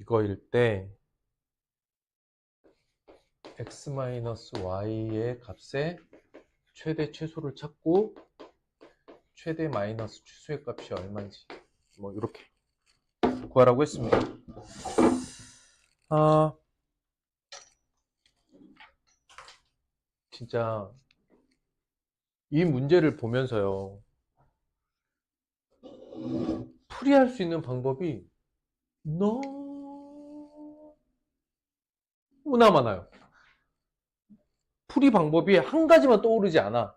이거일 때 x-y의 값의 최대 최소를 찾고 최대 마이너스 최소의 값이 얼마인지 뭐 이렇게 구하라고 했습니다. 진짜 이 문제를 보면서요, 풀이할 수 있는 방법이 너무나 많아요. 풀이 방법이 한 가지만 떠오르지 않아.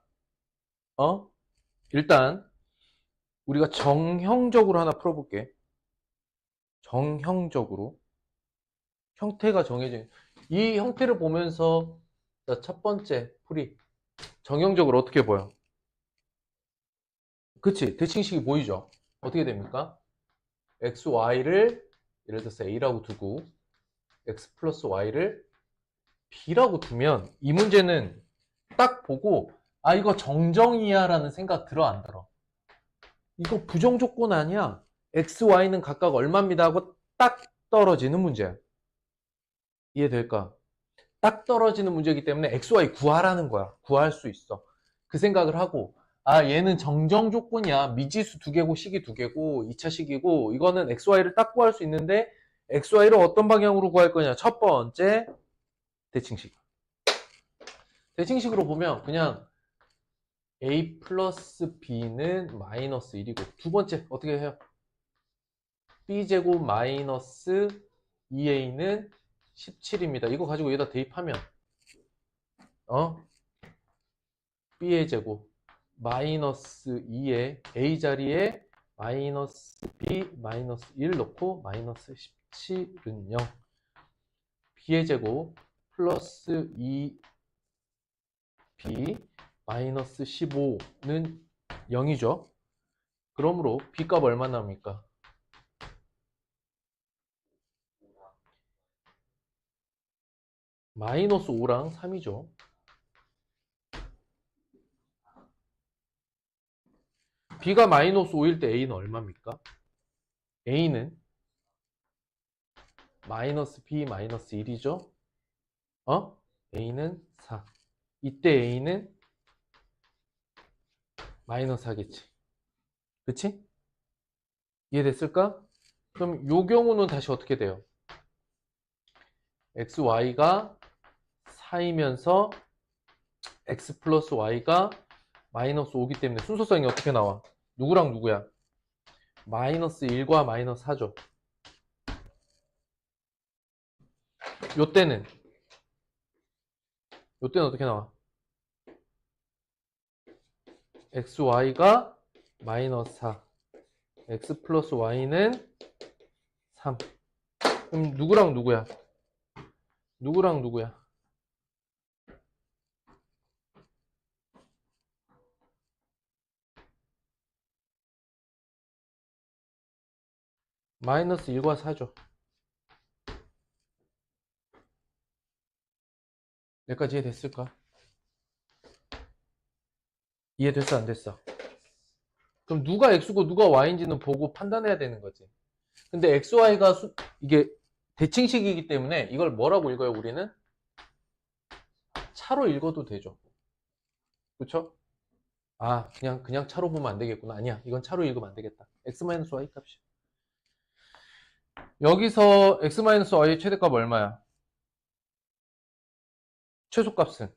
일단 우리가 정형적으로 하나 풀어볼게. 정형적으로 형태가 정해져. 이 형태를 보면서 첫 번째 풀이 정형적으로 어떻게 보여? 그치? 대칭식이 보이죠? 어떻게 됩니까? x, y를 예를 들어서 a라고 두고 x 플러스 y를 b라고 두면 이 문제는 딱 보고 아 이거 정정이야 라는 생각 들어 안 들어? 이거 부정조건 아니야. x, y는 각각 얼마입니다 하고 딱 떨어지는 문제야. 이해될까? 딱 떨어지는 문제이기 때문에 x, y 구하라는 거야. 구할 수 있어. 그 생각을 하고 아 얘는 정정 조건이야. 미지수 2개고 식이 2개고 2차 식이고 이거는 x, y를 딱 구할 수 있는데 x, y를 어떤 방향으로 구할 거냐. 첫 번째 대칭식. 대칭식으로 보면 그냥 a 플러스 b는 마이너스 1이고 두 번째 어떻게 해요? b제곱 마이너스 2a는 17입니다. 이거 가지고 여기다 대입하면 b의 제곱 마이너스 2에 a 자리에 마이너스 b 마이너스 1 넣고 마이너스 17은 0 b의 제곱 플러스 2b 마이너스 15는 0이죠. 그러므로 b값 얼마 나옵니까? 마이너스 5랑 3이죠. b가 마이너스 5일 때 a는 얼마입니까? a는 마이너스 b 마이너스 1이죠. a는 4. 이때 a는 마이너스 4겠지. 그치? 이해됐을까? 그럼 요 경우는 다시 어떻게 돼요? x, y가 4이면서 x 플러스 y가 마이너스 5기 때문에 순서성이 어떻게 나와? 누구랑 누구야? 마이너스 1과 마이너스 4죠. 요때는 어떻게 나와? x, y가 마이너스 4 x 플러스 y는 3. 그럼 누구랑 누구야? 누구랑 누구야? 마이너스 1과 4죠. 여기까지 이해됐을까? 이해됐어 안 됐어? 그럼 누가 x고 누가 y인지는 보고 판단해야 되는 거지. 근데 x, y가 이게 대칭식이기 때문에 이걸 뭐라고 읽어요 우리는? 차로 읽어도 되죠. 그쵸? 아 그냥 차로 보면 안 되겠구나. 아니야 이건 차로 읽으면 안 되겠다. x-y 값이 여기서 x-y의 최대값 얼마야? 최소값은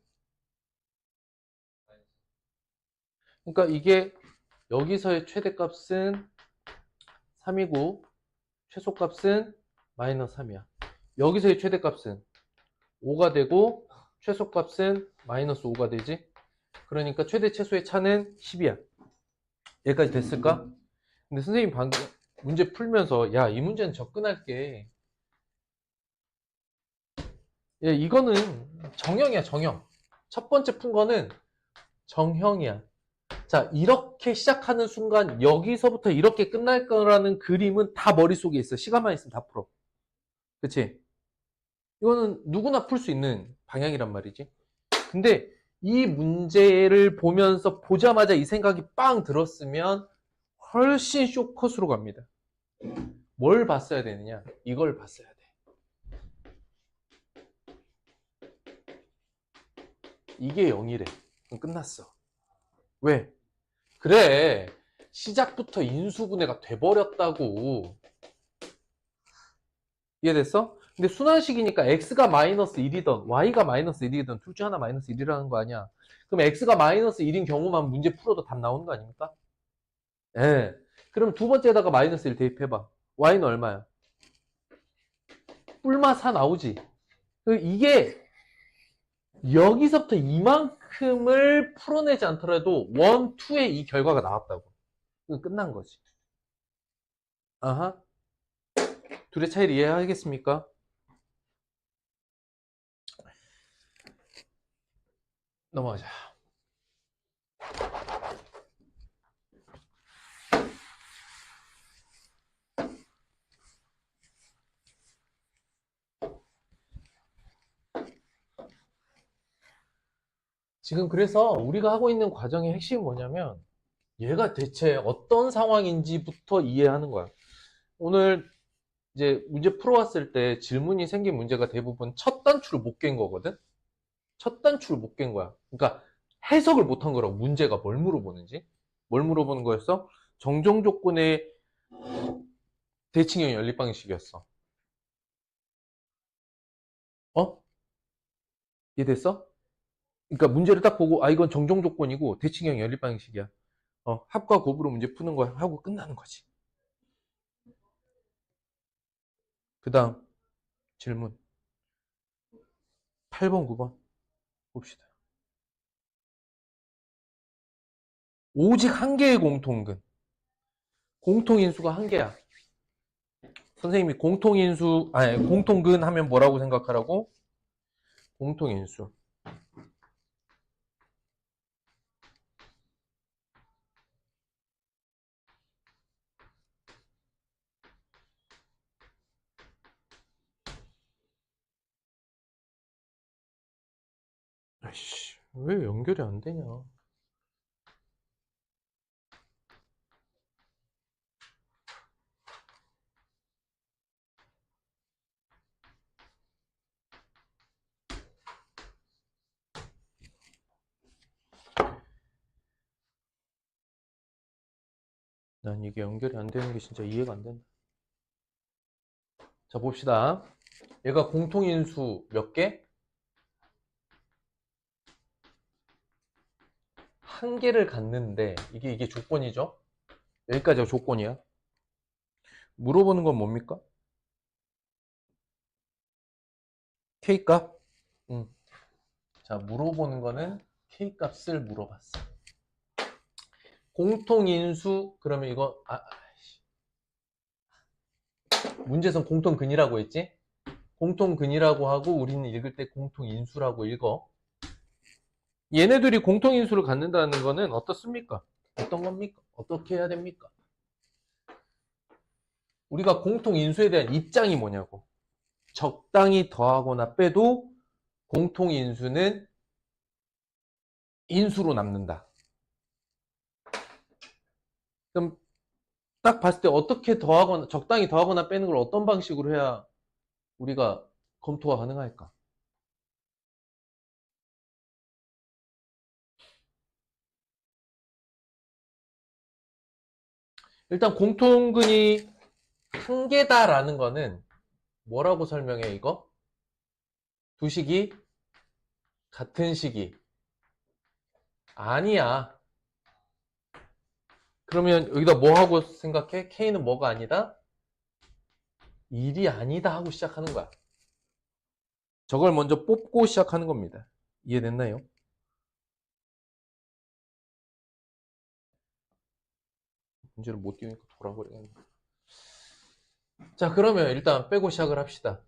그러니까 이게 여기서의 최대값은 3이고 최소값은 마이너스 3이야. 여기서의 최대값은 5가 되고 최소값은 마이너스 5가 되지. 그러니까 최대 최소의 차는 10이야. 여기까지 됐을까? 근데 선생님 방금 문제 풀면서 야, 이 문제는 접근할게. 야, 이거는 정형이야, 정형. 첫 번째 푼 거는 정형이야. 자, 이렇게 시작하는 순간 여기서부터 이렇게 끝날 거라는 그림은 다 머릿속에 있어. 시간만 있으면 다 풀어. 그치? 이거는 누구나 풀 수 있는 방향이란 말이지. 근데 이 문제를 보면서 보자마자 이 생각이 빵 들었으면 훨씬 쇼컷으로 갑니다. 뭘 봤어야 되느냐? 이걸 봤어야 돼. 이게 0이래. 그럼 끝났어. 왜? 그래. 시작부터 인수분해가 돼버렸다고. 이해됐어? 근데 순환식이니까 x가 마이너스 1이든 y가 마이너스 1이든 둘 중 하나 마이너스 1이라는 거 아니야. 그럼 x가 마이너스 1인 경우만 문제 풀어도 답 나오는 거 아닙니까? 예. 그럼 두 번째에다가 마이너스 1 대입해봐. y는 얼마야? 뿔마 4 나오지. 이게 여기서부터 이만큼을 풀어내지 않더라도 1, 2의 이 결과가 나왔다고. 끝난 거지. 아하. 둘의 차이를 이해하겠습니까? 넘어가자. 지금 그래서 우리가 하고 있는 과정의 핵심이 뭐냐면 얘가 대체 어떤 상황인지부터 이해하는 거야. 오늘 이제 문제 풀어왔을 때 질문이 생긴 문제가 대부분 첫 단추를 못 깬 거거든? 첫 단추를 못 깬 거야. 그러니까 해석을 못한 거라고. 문제가 뭘 물어보는지. 뭘 물어보는 거였어? 정정 조건의 대칭형 연립 방식이었어. 어? 이해됐어? 그러니까 문제를 딱 보고 아 이건 정정 조건이고 대칭형 연립 방식이야. 합과 곱으로 문제 푸는 거야 하고 끝나는 거지. 그 다음 질문 8번 9번 봅시다. 오직 한 개의 공통근. 공통인수가 한 개야. 선생님이 공통근 하면 뭐라고 생각하라고? 공통인수. 아이씨, 왜 연결이 안 되냐? 난 이게 연결이 안 되는 게 진짜 이해가 안 된다. 자, 봅시다. 얘가 공통인수 몇 개? 한 개를 갖는데, 이게 조건이죠? 여기까지가 조건이야. 물어보는 건 뭡니까? K값? 자, 물어보는 거는 K값을 물어봤어. 공통인수, 그러면 이거, 문제에선 공통근이라고 했지? 공통근이라고 하고 우리는 읽을 때 공통인수라고 읽어. 얘네들이 공통인수를 갖는다는 거는 어떻습니까? 어떤 겁니까? 어떻게 해야 됩니까? 우리가 공통인수에 대한 입장이 뭐냐고. 적당히 더하거나 빼도 공통인수는 인수로 남는다. 그럼 딱 봤을 때 어떻게 더하거나 적당히 더하거나 빼는 걸 어떤 방식으로 해야 우리가 검토가 가능할까? 일단 공통근이 한 개다라는 거는 뭐라고 설명해 이거? 두 식이 같은 식이 아니야. 그러면 여기다 뭐 하고 생각해? K는 뭐가 아니다? 1이 아니다 하고 시작하는 거야. 저걸 먼저 뽑고 시작하는 겁니다. 이해됐나요? 문제를 못 띄우니까 돌아버리겠네. 자, 그러면 일단 빼고 시작을 합시다.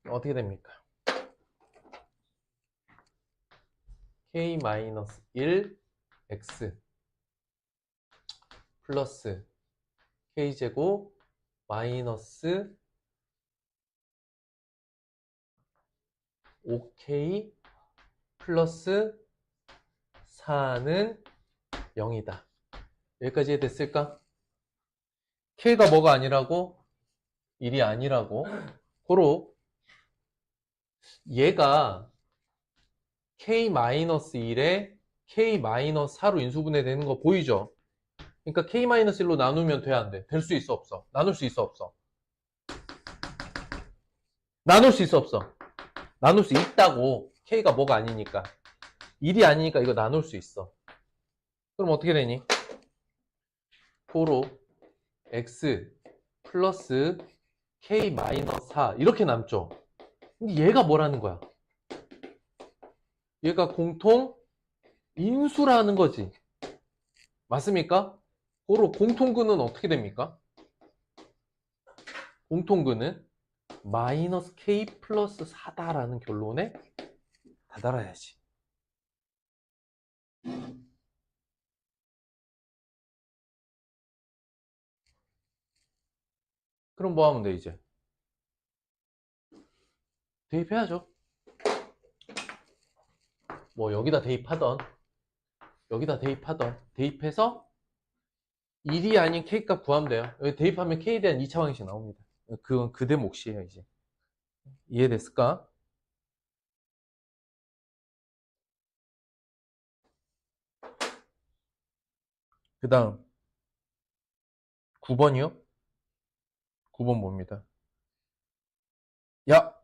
어떻게 됩니까? K-1 X 플러스 K제곱 마이너스 5K 플러스 4는 0이다. 여기까지 됐을까? K가 뭐가 아니라고? 1이 아니라고? 고로 얘가 K-1에 K-4로 인수분해 되는 거 보이죠? 그러니까 K-1로 나누면 돼, 안 돼? 될 수 있어, 없어? 나눌 수 있어, 없어? 나눌 수 있어, 없어? 나눌 수 있다고. K가 뭐가 아니니까. 1이 아니니까 이거 나눌 수 있어. 그럼 어떻게 되니? 포로 X 플러스 K-4 이렇게 남죠? 근데 얘가 뭐라는 거야? 얘가 공통 인수라는 거지. 맞습니까? 고로 공통근은 어떻게 됩니까? 공통근은 마이너스 K 플러스 4다라는 결론에 다다라야지. 그럼 뭐 하면 돼, 이제? 대입해야죠. 뭐 여기다 대입하던 여기다 대입하던 대입해서 1이 아닌 K값 구하면 돼요. 여기 대입하면 K에 대한 2차 방정식 나옵니다. 그건 그대 몫이에요, 이제. 이해됐을까? 그 다음 9번이요? 9번 뭡니다. 야!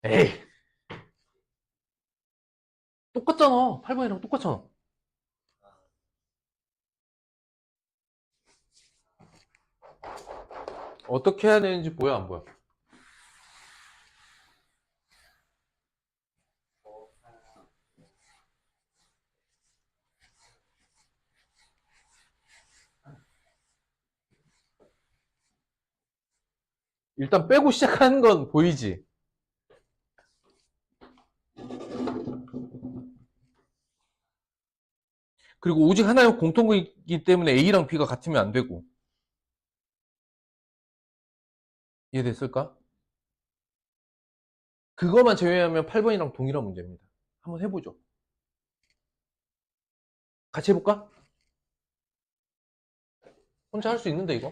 에이! 똑같잖아. 8번이랑 똑같잖아. 어떻게 해야 되는지 보여, 안 보여? 일단 빼고 시작하는 건 보이지? 그리고 오직 하나의 공통이기 때문에 A랑 B가 같으면 안 되고. 이해됐을까? 그거만 제외하면 8번이랑 동일한 문제입니다. 한번 해보죠. 같이 해볼까? 혼자 할 수 있는데, 이거?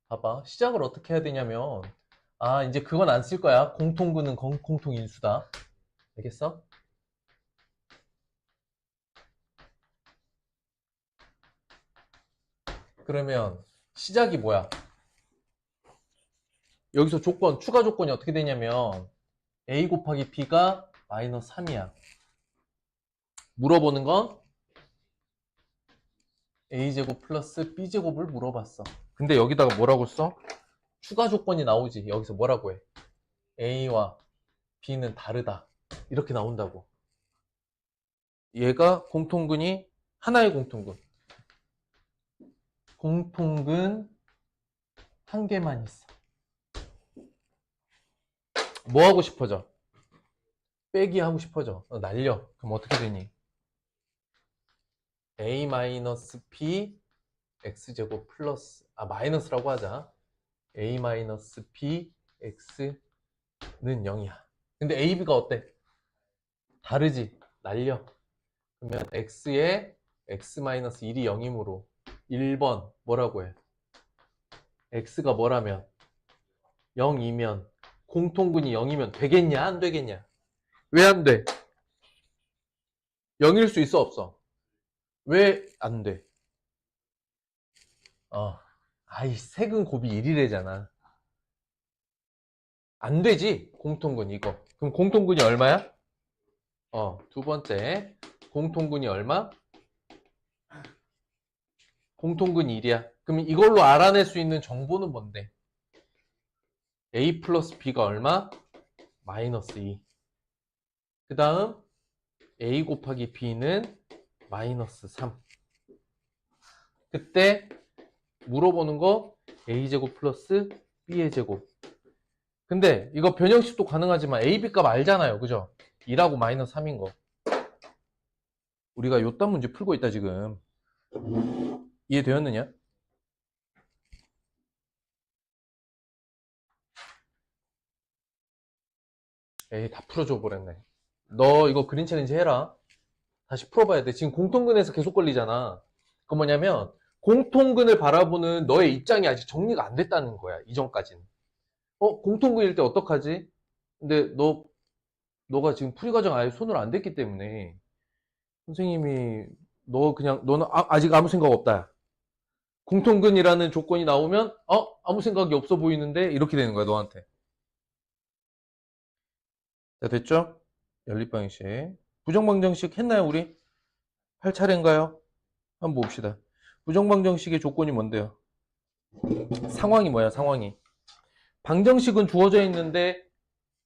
봐봐. 시작을 어떻게 해야 되냐면, 이제 그건 안 쓸 거야. 공통근은 공통인수다. 알겠어? 그러면 시작이 뭐야? 여기서 추가 조건이 어떻게 되냐면 A 곱하기 B가 마이너스 3이야. 물어보는 건 A제곱 플러스 B제곱을 물어봤어. 근데 여기다가 뭐라고 써? 추가 조건이 나오지. 여기서 뭐라고 해? A와 B는 다르다. 이렇게 나온다고. 얘가 공통근이 하나의 공통근. 공통근 한 개만 있어. 뭐 하고 싶어져? 빼기 하고 싶어져. 날려. 그럼 어떻게 되니? A-P X제곱 플러스, 마이너스라고 하자. A-P X는 0이야. 근데 A, B가 어때? 다르지? 날려. 그러면 X에 X-1이 0이므로 1번 뭐라고 해? X가 뭐라면? 0이면 공통근이 0이면 되겠냐? 안 되겠냐? 왜 안 돼? 0일 수 있어, 없어? 왜 안 돼? 색은 곱이 1이래잖아. 안 되지, 공통근 이거. 그럼 공통근이 얼마야? 두 번째. 공통근이 얼마? 공통근이 1이야. 그럼 이걸로 알아낼 수 있는 정보는 뭔데? A 플러스 B가 얼마? 마이너스 2. 그 다음 A 곱하기 B는 마이너스 3. 그때 물어보는 거 A제곱 플러스 B의 제곱. 근데 이거 변형식도 가능하지만 A, B 값 알잖아요. 그죠? 2라고 마이너스 3인 거. 우리가 요딴 문제 풀고 있다 지금. 이해되었느냐? 에이, 다 풀어줘 버렸네. 너 이거 그린 챌린지 해라. 다시 풀어봐야 돼. 지금 공통근에서 계속 걸리잖아. 그건 뭐냐면 공통근을 바라보는 너의 입장이 아직 정리가 안 됐다는 거야. 이전까지는. 공통근일 때 어떡하지? 근데 너가 지금 풀이과정 아예 손을 안 댔기 때문에 선생님이 너는 아직 아무 생각 없다. 공통근이라는 조건이 나오면 아무 생각이 없어 보이는데 이렇게 되는 거야, 너한테. 자, 됐죠? 연립방정식. 부정방정식 했나요, 우리? 할 차례인가요? 한번 봅시다. 부정방정식의 조건이 뭔데요? 상황이 뭐야, 상황이? 방정식은 주어져 있는데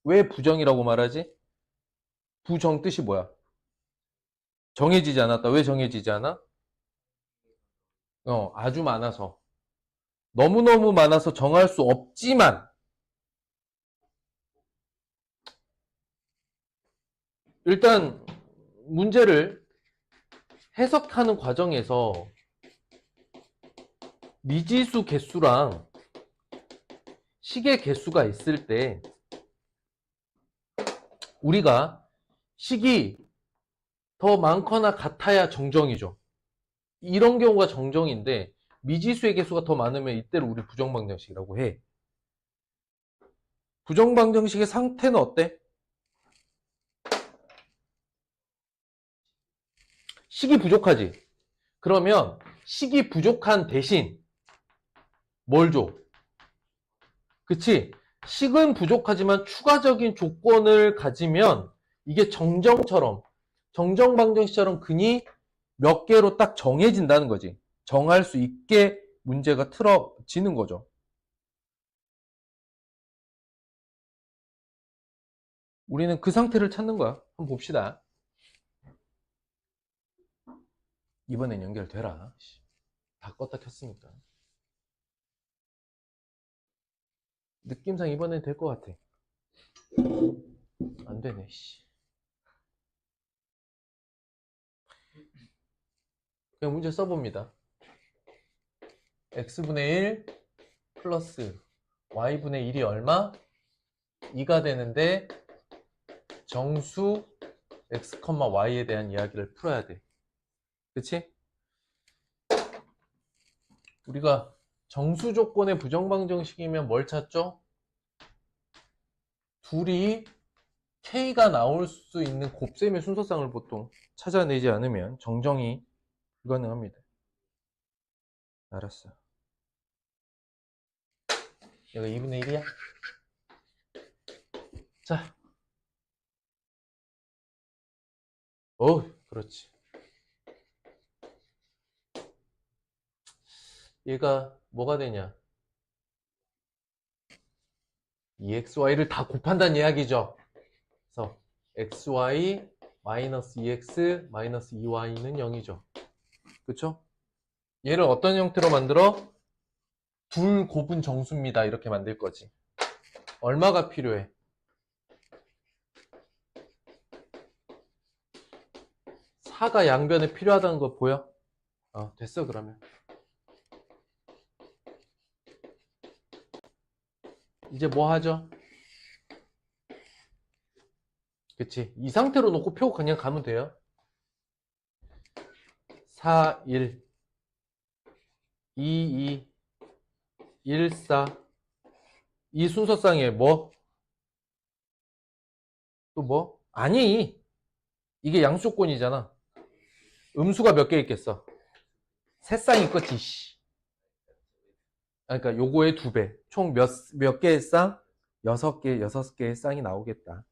왜 부정이라고 말하지? 부정 뜻이 뭐야? 정해지지 않았다. 왜 정해지지 않아? 아주 많아서. 너무너무 많아서 정할 수 없지만, 일단 문제를 해석하는 과정에서 미지수 개수랑 식의 개수가 있을 때 우리가 식이 더 많거나 같아야 정정이죠. 이런 경우가 정정인데 미지수의 개수가 더 많으면 이때를 우리 부정방정식이라고 해. 부정방정식의 상태는 어때? 식이 부족하지. 그러면 식이 부족한 대신 뭘 줘? 그치? 식은 부족하지만 추가적인 조건을 가지면 이게 정정방정식처럼 근이 몇 개로 딱 정해진다는 거지. 정할 수 있게 문제가 틀어지는 거죠. 우리는 그 상태를 찾는 거야. 한번 봅시다. 이번엔 연결되라. 다 껐다 켰으니까. 느낌상 이번엔 될 것 같아. 안 되네, 씨. 그냥 문제 써봅니다. x분의 1 플러스 y분의 1이 얼마? 2가 되는데 정수 x, y에 대한 이야기를 풀어야 돼. 그치? 우리가 정수 조건의 부정방정식이면 뭘 찾죠? 둘이 k가 나올 수 있는 곱셈의 순서상을 보통 찾아내지 않으면 정정이 불가능합니다. 알았어. 얘가 2분의 1이야? 자. 그렇지. 얘가 뭐가 되냐? 2xy를 다 곱한다는 이야기죠. 그래서 xy 마이너스 2x 마이너스 2y는 0이죠. 그쵸? 얘를 어떤 형태로 만들어? 둘 곱은 정수입니다. 이렇게 만들 거지. 얼마가 필요해? 4가 양변에 필요하다는 거 보여? 됐어 그러면. 이제 뭐 하죠? 그치? 이 상태로 놓고 표 그냥 가면 돼요. 4, 1, 2, 2, 1, 4. 이 순서상에 뭐? 또 뭐? 아니, 이게 양수조건이잖아. 음수가 몇 개 있겠어? 세 쌍 있겠지, 씨. 그러니까 요거의 2배. 총 몇 개의 쌍? 6개, 6개의 쌍이 나오겠다.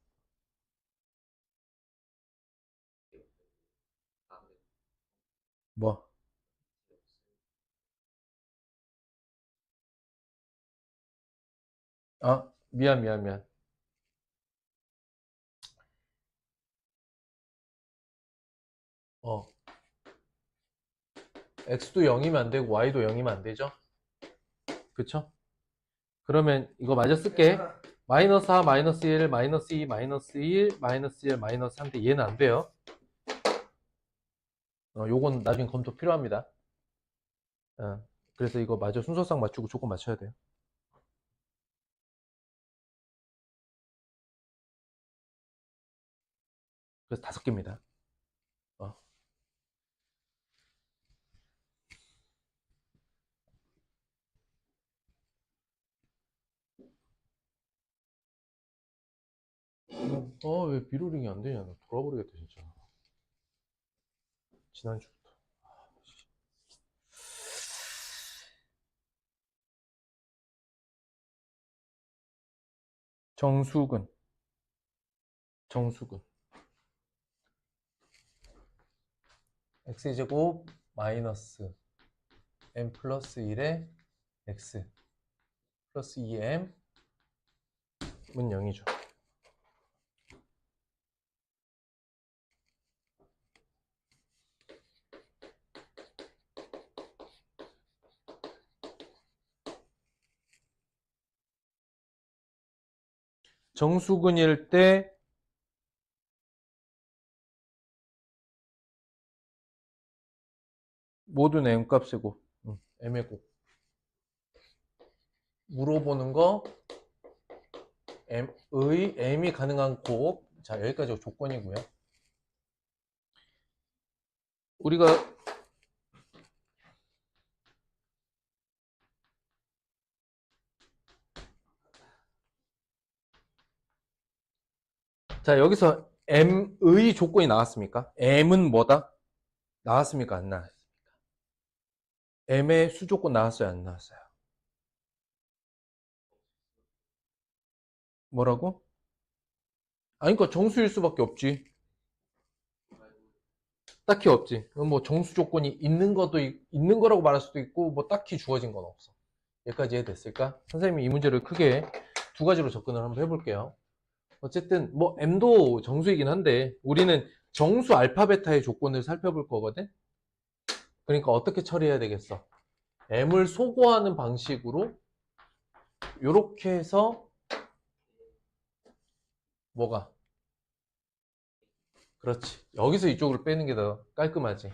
뭐? 미안. 어, x도 0이면 안 되고 y도 0이면 안 되죠? 그쵸? 그러면 이거 마저 쓸게. 마이너스 4, 마이너스 1, 마이너스 2, 마이너스 1, 마이너스 1, 마이너스 3인데 얘는 안 돼요. 요건 나중에 검토 필요합니다. 그래서 이거 마저 순서상 맞추고 조건 맞춰야 돼요. 그래서 5개입니다. 왜 미러링이 안 되냐. 나 돌아버리겠다, 진짜. 지난주부터. 정수근. x제곱 마이너스 m 플러스 1에 x 플러스 2m은 0이죠. 정수근일 때 모든 m값의 곱, m의 곱. 물어보는 거 m이 가능한 곱. 자, 여기까지 조건이고요. 우리가 자, 여기서 m의 조건이 나왔습니까? m은 뭐다? 나왔습니까? 안 나왔습니까? m의 수조건 나왔어요? 안 나왔어요? 뭐라고? 아니, 그러니까 정수일 수밖에 없지. 딱히 없지. 뭐 정수 조건이 있는 거라고 말할 수도 있고, 뭐 딱히 주어진 건 없어. 여기까지 이해됐을까? 선생님이 이 문제를 크게 두 가지로 접근을 한번 해볼게요. 어쨌든 뭐 m도 정수이긴 한데 우리는 정수 알파 베타의 조건을 살펴볼 거거든. 그러니까 어떻게 처리해야 되겠어? m을 소거하는 방식으로 이렇게 해서 뭐가? 그렇지. 여기서 이쪽으로 빼는 게 더 깔끔하지.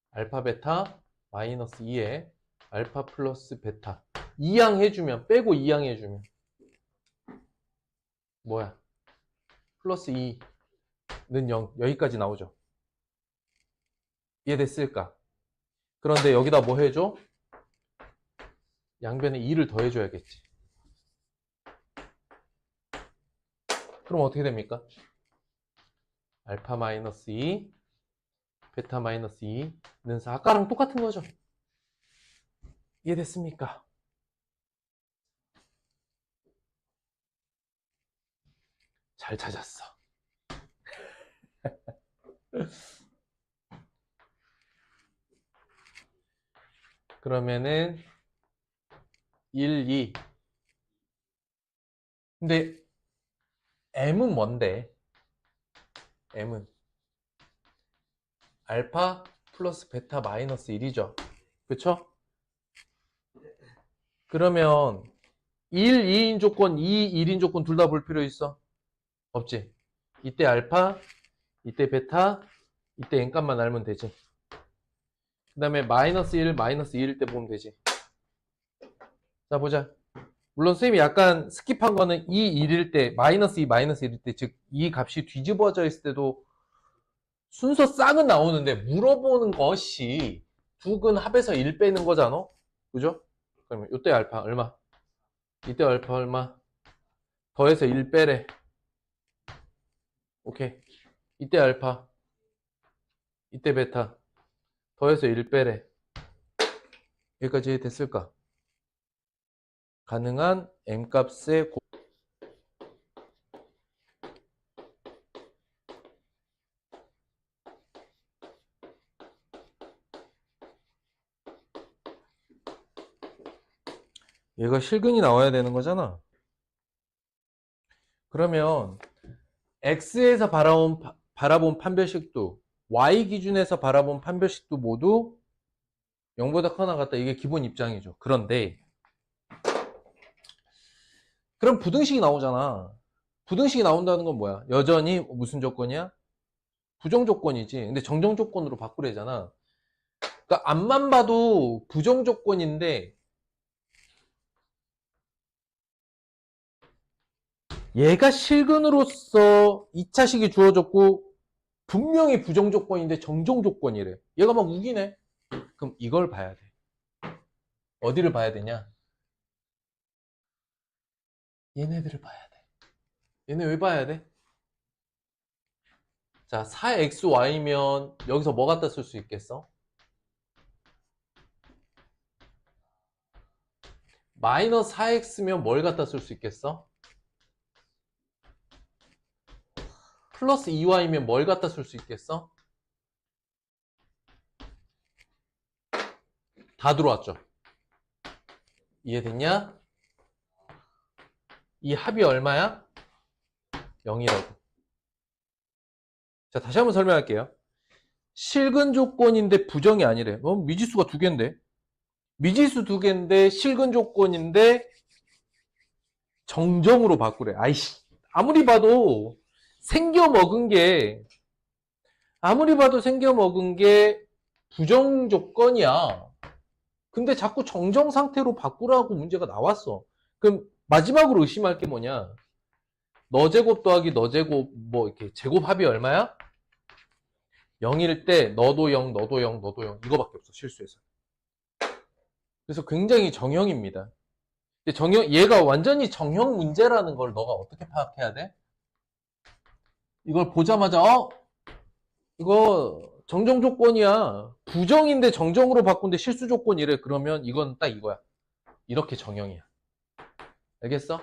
알파 베타 마이너스 2에 알파 플러스 베타 2양 해주면, 빼고 2양 해주면 뭐야? 플러스 2는 0. 여기까지 나오죠. 이해됐을까? 그런데 여기다 뭐 해줘? 양변에 2를 더해줘야겠지. 그럼 어떻게 됩니까? 알파 마이너스 2, 베타 마이너스 2는 4. 아까랑 똑같은 거죠. 이해됐습니까? 잘 찾았어. 그러면은 1, 2. 근데 m은 뭔데? m은 알파 플러스 베타 마이너스 1이죠. 그쵸? 그러면 1, 2인 조건, 2, 1인 조건 둘 다 볼 필요 있어? 없지. 이때 알파, 이때 베타, 이때 n값만 알면 되지. 그 다음에 마이너스 1, 마이너스 2일 때 보면 되지. 자, 보자. 물론 선생님이 약간 스킵한 거는 2, 1일 때, 마이너스 2, 마이너스 1일 때, 즉, 이 값이 뒤집어져 있을 때도 순서 싹은 나오는데, 물어보는 것이 두근 합해서 1 빼는 거잖아? 그죠? 그러면 이때 알파 얼마? 이때 알파 얼마? 더해서 1 빼래. 오케이. 이때 알파, 이때 베타, 더해서 1 빼래. 여기까지 됐을까? 가능한 m값의 얘가 실근이 나와야 되는 거잖아. 그러면 x에서 바라본 판별식도, y 기준에서 바라본 판별식도 모두 0보다 크거나 같다. 이게 기본 입장이죠. 그런데 그럼 부등식이 나오잖아. 부등식이 나온다는 건 뭐야? 여전히 무슨 조건이야? 부정 조건이지. 근데 정정 조건으로 바꾸래잖아. 그러니까 앞만 봐도 부정 조건인데 얘가 실근으로서 2차식이 주어졌고 분명히 부정 조건인데 정정 조건이래. 얘가 막 우기네. 그럼 이걸 봐야 돼. 어디를 봐야 되냐? 얘네들을 봐야 돼. 얘네 왜 봐야 돼? 자, 4xy면 여기서 뭐 갖다 쓸 수 있겠어? 마이너스 4x면 뭘 갖다 쓸 수 있겠어? 플러스 2y면 뭘 갖다 쓸 수 있겠어? 다 들어왔죠? 이해됐냐? 이 합이 얼마야? 0이라고. 자, 다시 한번 설명할게요. 실근 조건인데 부정이 아니래. 미지수가 두 개인데. 미지수 두 개인데 실근 조건인데 정정으로 바꾸래. 아이씨. 아무리 봐도 생겨 먹은 게 부정 조건이야. 근데 자꾸 정정 상태로 바꾸라고 문제가 나왔어. 그럼 마지막으로 의심할 게 뭐냐? 너 제곱 더하기 너 제곱 뭐 이렇게 제곱 합이 얼마야? 0일 때 너도 0, 너도 0, 너도 0 이거밖에 없어 실수해서. 그래서 굉장히 정형입니다. 얘가 완전히 정형 문제라는 걸 너가 어떻게 파악해야 돼? 이걸 보자마자 이거 정정 조건이야. 부정인데 정정으로 바꾼데 실수 조건이래. 그러면 이건 딱 이거야. 이렇게 정형이야. 알겠어?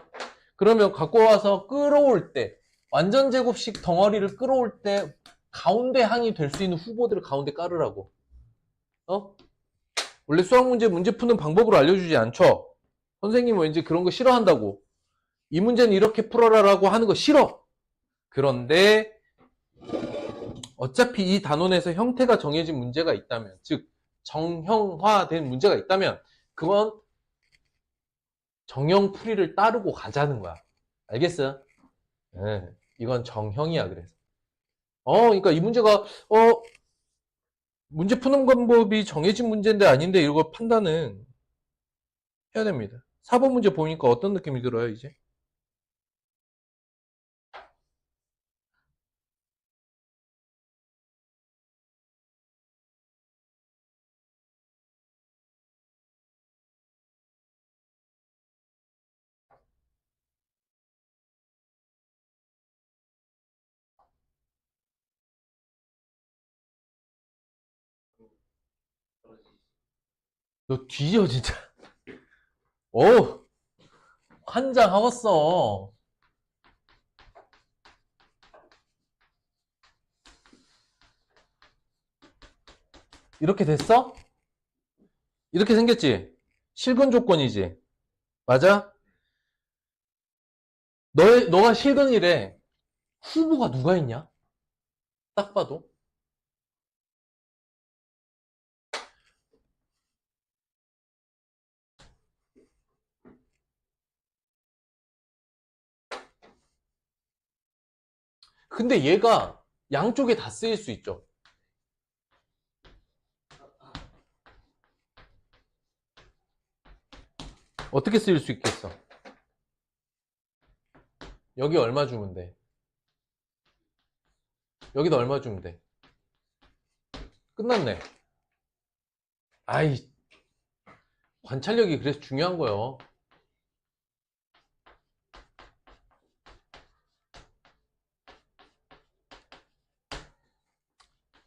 그러면 갖고 와서 끌어올 때 완전 제곱식 덩어리를 끌어올 때 가운데 항이 될 수 있는 후보들을 가운데 깔으라고. 원래 수학 문제 푸는 방법으로 알려주지 않죠? 선생님은 왠지 그런 거 싫어한다고. 이 문제는 이렇게 풀어라라고 하는 거 싫어. 그런데 어차피 이 단원에서 형태가 정해진 문제가 있다면, 즉 정형화된 문제가 있다면 그건 정형 풀이를 따르고 가자는 거야. 알겠어? 네, 이건 정형이야. 그래서 그러니까 이 문제가 문제 푸는 방법이 정해진 문제인데 아닌데 이걸 판단은 해야 됩니다. 4번 문제 보니까 어떤 느낌이 들어요, 이제? 너 뒤져, 진짜. 환장하겠어. 이렇게 됐어? 이렇게 생겼지? 실근 조건이지? 맞아? 너가 실근이래. 후보가 누가 있냐? 딱 봐도. 근데 얘가 양쪽에 다 쓰일 수 있죠. 어떻게 쓰일 수 있겠어? 여기 얼마 주면 돼? 여기다 얼마 주면 돼? 끝났네. 아이, 관찰력이 그래서 중요한 거예요.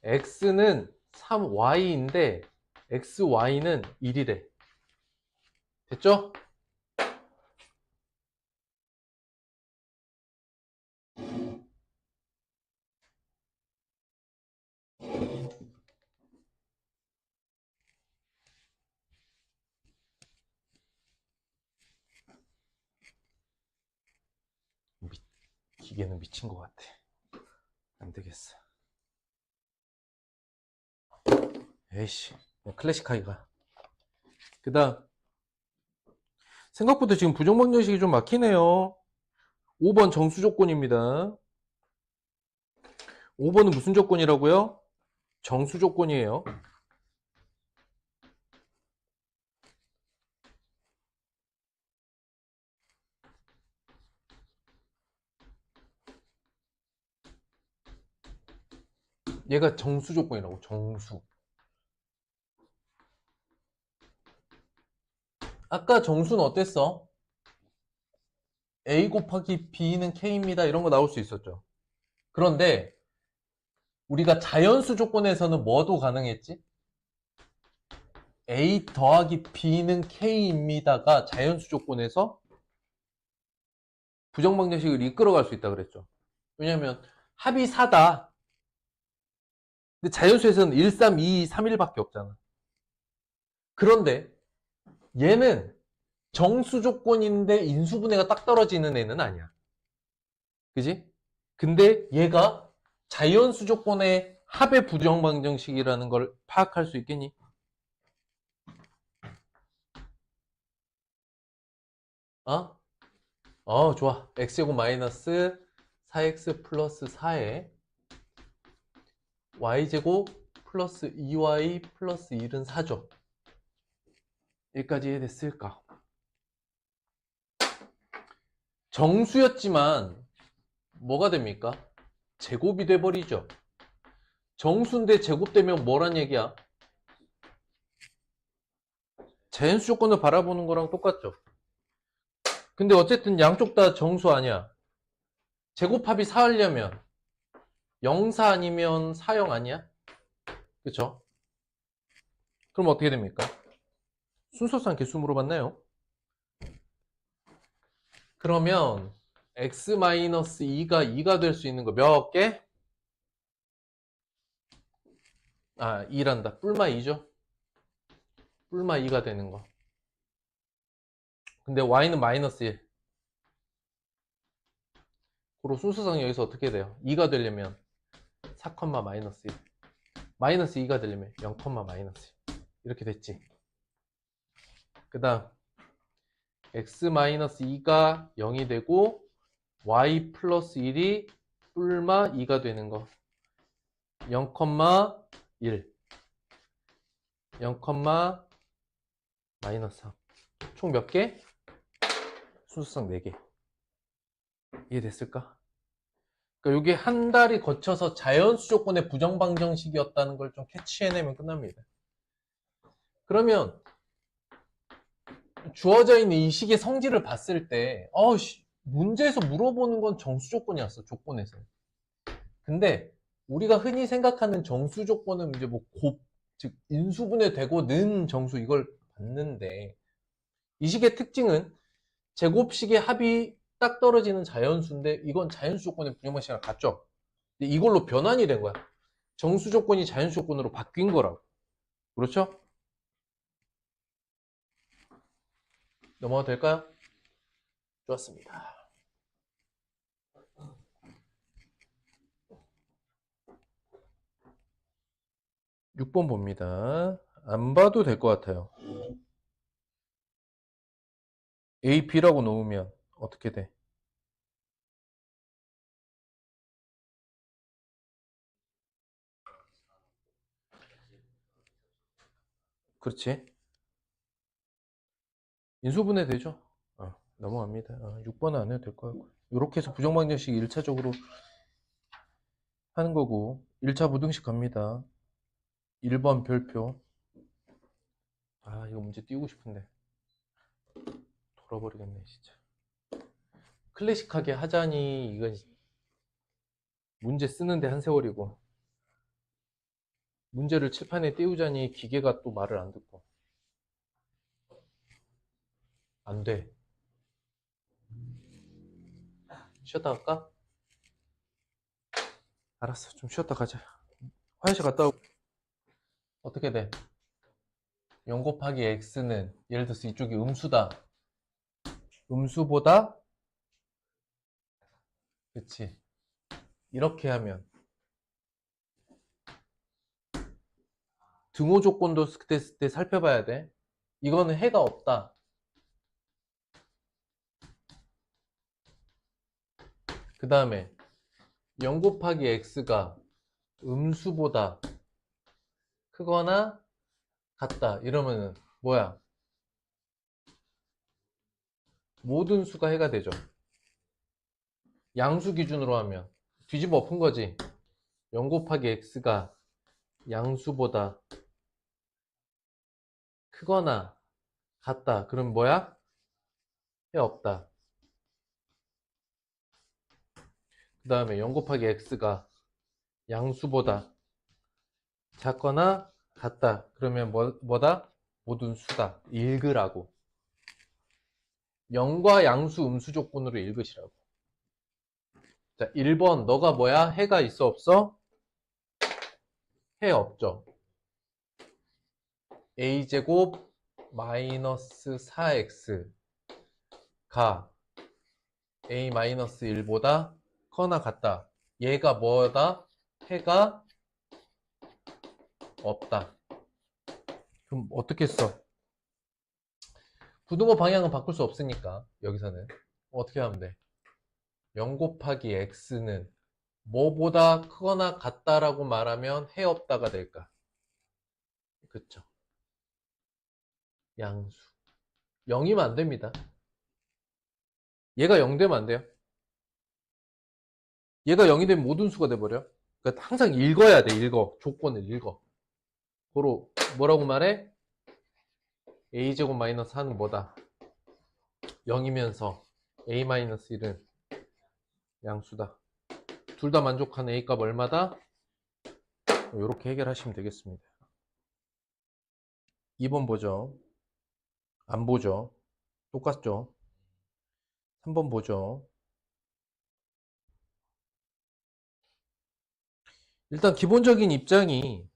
x는 3y인데 xy는 1이래. 됐죠? 기계는 미친 것 같아. 안 되겠어. 에이씨, 클래식하기가. 그 다음, 생각보다 지금 부정방정식이 좀 막히네요. 5번 정수 조건입니다. 5번은 무슨 조건이라고요? 정수 조건이에요. 얘가 정수 조건이라고, 정수. 아까 정수는 어땠어? A 곱하기 B는 K입니다. 이런 거 나올 수 있었죠. 그런데 우리가 자연수 조건에서는 뭐도 가능했지? A 더하기 B는 K입니다가 자연수 조건에서 부정방정식을 이끌어갈 수 있다 그랬죠. 왜냐면 합이 4다. 근데 자연수에서는 1, 3, 2, 3, 1밖에 없잖아. 그런데 얘는 정수 조건인데 인수분해가 딱 떨어지는 애는 아니야. 그지? 근데 얘가 자연수 조건의 합의 부정방정식이라는 걸 파악할 수 있겠니? 좋아. x제곱 마이너스 4x 플러스 4에 y제곱 플러스 2y 플러스 1은 4죠. 여기까지 이해됐을까? 정수였지만 뭐가 됩니까? 제곱이 돼버리죠. 정수인데 제곱되면 뭐란 얘기야? 자연수 조건을 바라보는 거랑 똑같죠. 근데 어쨌든 양쪽 다 정수 아니야. 제곱합이 4하려면 0사 아니면 4영 아니야? 그쵸? 그럼 어떻게 됩니까? 순서상 개수 물어봤나요? 그러면 x-2가 2가 될 수 있는 거 몇 개? 2란다. 뿔마 2죠? 뿔마 2가 되는 거. 근데 y는 마이너스 1. 그리고 순서상 여기서 어떻게 돼요? 2가 되려면 4, 마이너스 1. 마이너스 2가 되려면 0, 마이너스 1. 이렇게 됐지. 그 다음 x-2가 0이 되고 y 플러스 1이 뿔마 2가 되는 거. 0, 1. 0, 마이너스 3. 총 몇 개? 순서상 4개. 이해됐을까? 그러니까 이게 한 달이 거쳐서 자연수 조건의 부정방정식이었다는 걸 좀 캐치해내면 끝납니다. 그러면 주어져 있는 이 식의 성질을 봤을 때 문제에서 물어보는 건 정수 조건이었어. 조건에서. 근데 우리가 흔히 생각하는 정수 조건은 이제 뭐 즉 인수분해 되고 는 정수 이걸 봤는데 이 식의 특징은 제곱식의 합이 딱 떨어지는 자연수인데 이건 자연수 조건의 부정방식이랑 같죠. 근데 이걸로 변환이 된 거야. 정수 조건이 자연수 조건으로 바뀐 거라고. 그렇죠? 넘어가도 될까요? 좋았습니다. 6번 봅니다. 안 봐도 될 것 같아요. A, B라고 놓으면 어떻게 돼? 그렇지? 인수분해 되죠? 넘어갑니다. 6번 안 해도 될 것 같고. 이렇게 해서 부정방정식 1차적으로 하는 거고 1차 부등식 갑니다. 1번 별표. 이거 문제 띄우고 싶은데 돌아버리겠네 진짜. 클래식하게 하자니 이건 문제 쓰는데 한 세월이고 문제를 칠판에 띄우자니 기계가 또 말을 안 듣고 안 돼. 쉬었다 갈까? 알았어, 좀 쉬었다 가자. 화장실 갔다 오고. 어떻게 돼? 0 곱하기 x는 예를 들어서 이쪽이 음수다. 음수보다 그치. 이렇게 하면 등호 조건도 그때 살펴봐야 돼. 이거는 해가 없다. 그 다음에 0 곱하기 x가 음수보다 크거나 같다. 이러면은 뭐야? 모든 수가 해가 되죠. 양수 기준으로 하면 뒤집어 엎은 거지. 0 곱하기 x가 양수보다 크거나 같다. 그럼 뭐야? 해 없다. 그 다음에 0 곱하기 x가 양수보다 작거나 같다. 그러면 뭐다? 모든 수다. 읽으라고. 0과 양수 음수 조건으로 읽으시라고. 자, 1번 너가 뭐야? 해가 있어 없어? 해 없죠. a제곱 마이너스 4x가 a 마이너스 1보다 커나 같다. 얘가 뭐다? 해가 없다. 그럼 어떻게 써? 부등호 방향은 바꿀 수 없으니까 여기서는 어떻게 하면 돼? 0 곱하기 x는 뭐보다 크거나 같다라고 말하면 해 없다가 될까? 그쵸? 양수 0이면 안 됩니다. 얘가 0 되면 안 돼요. 얘가 0이 되면 모든 수가 돼버려. 그러니까 항상 읽어야 돼. 읽어. 조건을 읽어. 고로 뭐라고 말해? a제곱 마이너스 4는 뭐다? 0이면서 a 마이너스 1은 양수다. 둘 다 만족하는 a 값 얼마다? 이렇게 해결하시면 되겠습니다. 2번 보죠. 안 보죠. 똑같죠. 3번 보죠. 일단 기본적인 입장이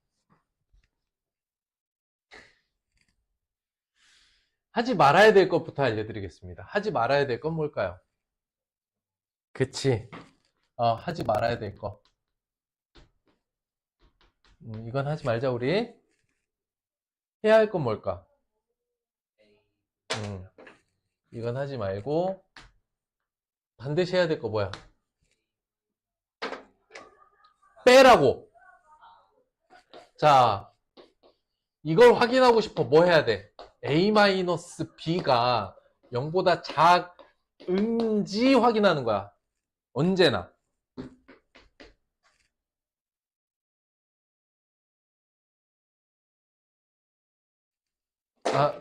하지 말아야 될 것부터 알려드리겠습니다. 하지 말아야 될 건 뭘까요? 그치. 하지 말아야 될 거. 이건 하지 말자 우리. 해야 할 건 뭘까? 이건 하지 말고 반드시 해야 될 거 뭐야? 빼라고. 자, 이걸 확인하고 싶어. 뭐 해야 돼? a-b가 0보다 작은지 확인하는 거야. 언제나.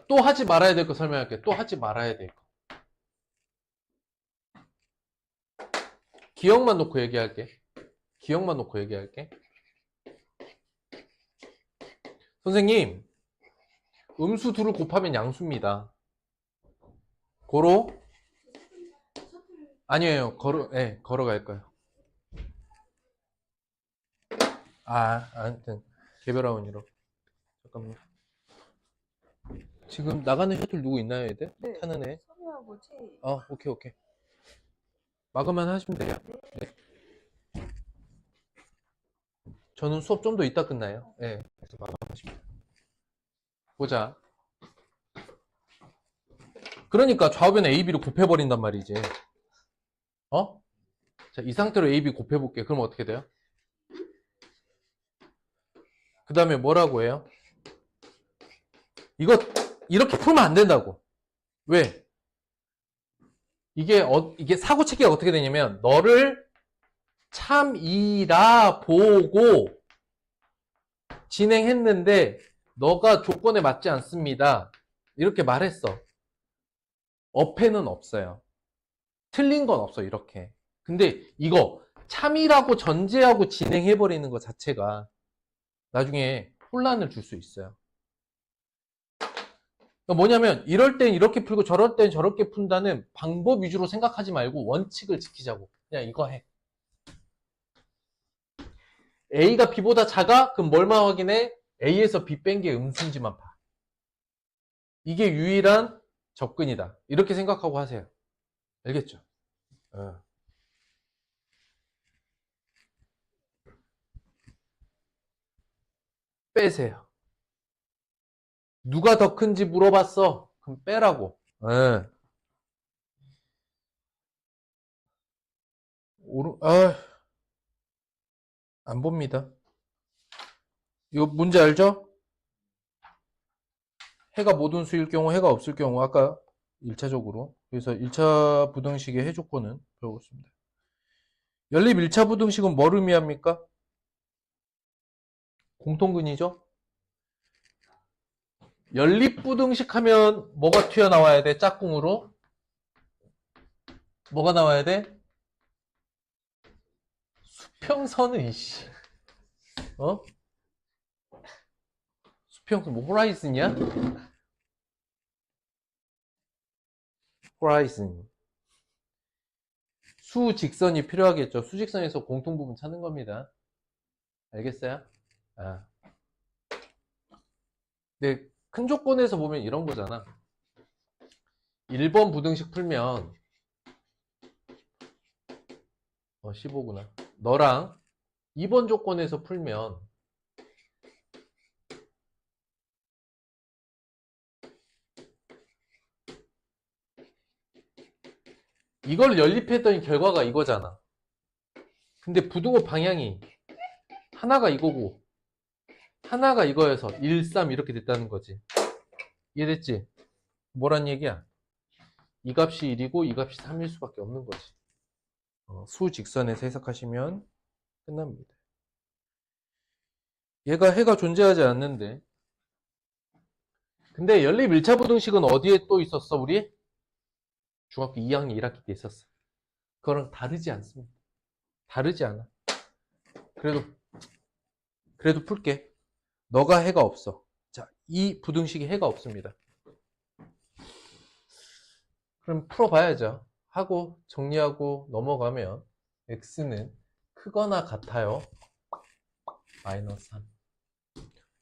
또 하지 말아야 될 거 설명할게. 또 하지 말아야 될 거. 기억만 놓고 얘기할게. 기억만 놓고 얘기할게. 선생님, 음수 둘을 곱하면 양수입니다. 고로? 아니에요. 걸어갈 거예요. 아무튼 개별화원이로. 잠깐만. 지금 나가는 셔틀 누구 있나요, 애들? 네. 타는 애? 선우하고 채희. 오케이. 마감만 하시면 돼요. 네. 저는 수업 좀 더 이따 끝나요. 네. 그래서 마감하시면 돼요. 보자. 그러니까 좌우변에 A, B를 곱해버린단 말이지. 자, 이 상태로 A, B 곱해볼게. 그럼 어떻게 돼요? 그 다음에 뭐라고 해요? 이거 이렇게 풀면 안 된다고. 왜? 이게 사고체계가 어떻게 되냐면 너를 참이라 보고 진행했는데 너가 조건에 맞지 않습니다. 이렇게 말했어. 어폐는 없어요. 틀린 건 없어 이렇게. 근데 이거 참이라고 전제하고 진행해버리는 것 자체가 나중에 혼란을 줄 수 있어요. 그러니까 뭐냐면 이럴 땐 이렇게 풀고 저럴 땐 저렇게 푼다는 방법 위주로 생각하지 말고 원칙을 지키자고. 그냥 이거 해. A가 B보다 작아? 그럼 뭘만 확인해? A에서 B 뺀 게 음수인지만 봐. 이게 유일한 접근이다. 이렇게 생각하고 하세요. 알겠죠? 빼세요. 누가 더 큰지 물어봤어? 그럼 빼라고. 안 봅니다. 이거 문제 알죠? 해가 모든 수일 경우, 해가 없을 경우, 아까 1차적으로. 그래서 1차 부등식의 해 조건은 배우겠습니다. 연립 1차 부등식은 뭘 의미합니까? 공통근이죠? 연립 부등식 하면 뭐가 튀어나와야 돼? 짝꿍으로? 뭐가 나와야 돼? 수평선은 이씨. 어? 수평선 뭐 호라이즌이야? 호라이즌. 수직선이 필요하겠죠. 수직선에서 공통부분 찾는 겁니다. 알겠어요? 아. 근데 큰 조건에서 보면 이런 거잖아. 1번 부등식 풀면 15구나. 너랑 2번 조건에서 풀면 이걸 연립했더니 결과가 이거잖아. 근데 부등호 방향이 하나가 이거고 하나가 이거여서 1, 3 이렇게 됐다는 거지. 이해됐지? 뭐란 얘기야? 이 값이 1이고 이 값이 3일 수밖에 없는 거지. 수직선에서 해석하시면 끝납니다. 얘가 해가 존재하지 않는데. 근데 연립 1차 부등식은 어디에 또 있었어, 우리? 중학교 2학년 1학기 때 있었어. 그거랑 다르지 않습니다. 다르지 않아. 그래도 풀게. 너가 해가 없어. 자, 이 부등식에 해가 없습니다. 그럼 풀어봐야죠. 하고 정리하고 넘어가면 x는 크거나 같아요. 마이너스 3.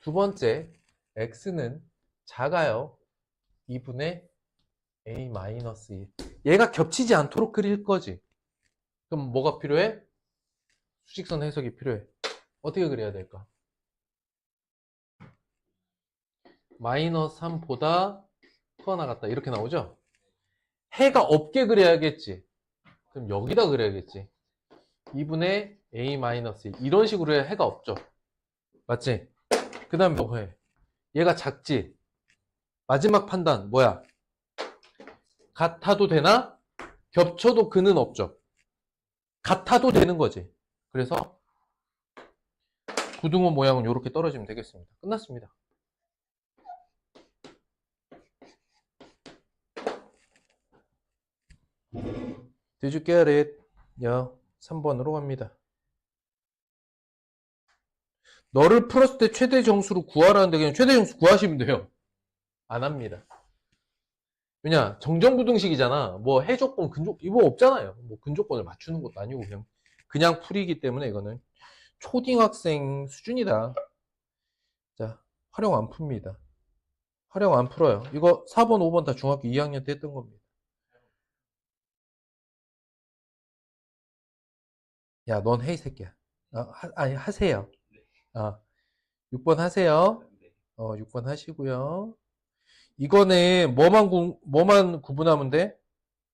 두 번째, x는 작아요. 2분의 a 마이너스 1. 얘가 겹치지 않도록 그릴 거지. 그럼 뭐가 필요해? 수직선 해석이 필요해. 어떻게 그려야 될까? 마이너스 3보다 크거나 같다. 이렇게 나오죠? 해가 없게 그려야겠지. 그럼 여기다 그려야겠지. 2분의 a-1 이런 식으로 해야 해가 없죠. 맞지? 그 다음에 뭐 해? 얘가 작지? 마지막 판단 뭐야? 같아도 되나? 겹쳐도 그는 없죠. 같아도 되는 거지. 그래서 부등호 모양은 이렇게 떨어지면 되겠습니다. 끝났습니다. Did you get it? 야, 3번으로 갑니다. 너를 풀었을 때 최대 정수를 구하라는데 그냥 최대 정수 구하시면 돼요. 안 합니다. 왜냐? 정정부등식이잖아. 뭐 해조건, 근조건 이거 없잖아요. 뭐 근조건을 맞추는 것도 아니고 그냥 풀이기 때문에 이거는 초딩학생 수준이다. 자, 활용 안 풉니다. 활용 안 풀어요. 이거 4번, 5번 다 중학교 2학년 때 했던 겁니다. 야, 넌 해, 이 새끼야. 아니, 하세요. 6번 하세요. 6번 하시고요. 이거는 뭐만 구분하면 돼?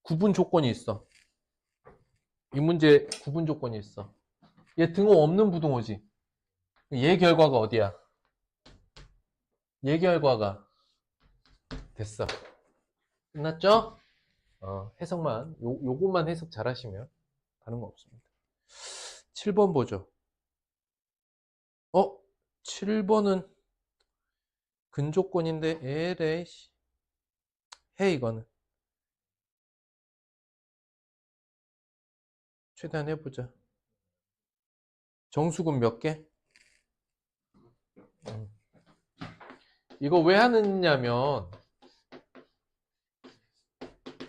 구분 조건이 있어. 이 문제 구분 조건이 있어. 얘 등호 없는 부등호지. 얘 결과가 어디야? 얘 결과가 됐어. 끝났죠? 해석만, 요것만 해석 잘 하시면 다른 거 없습니다. 7번 보죠. 7번은 근조건인데, 에레이씨. 해, 이거는. 최대한 해보자. 정수근 몇 개? 이거 왜 하느냐면,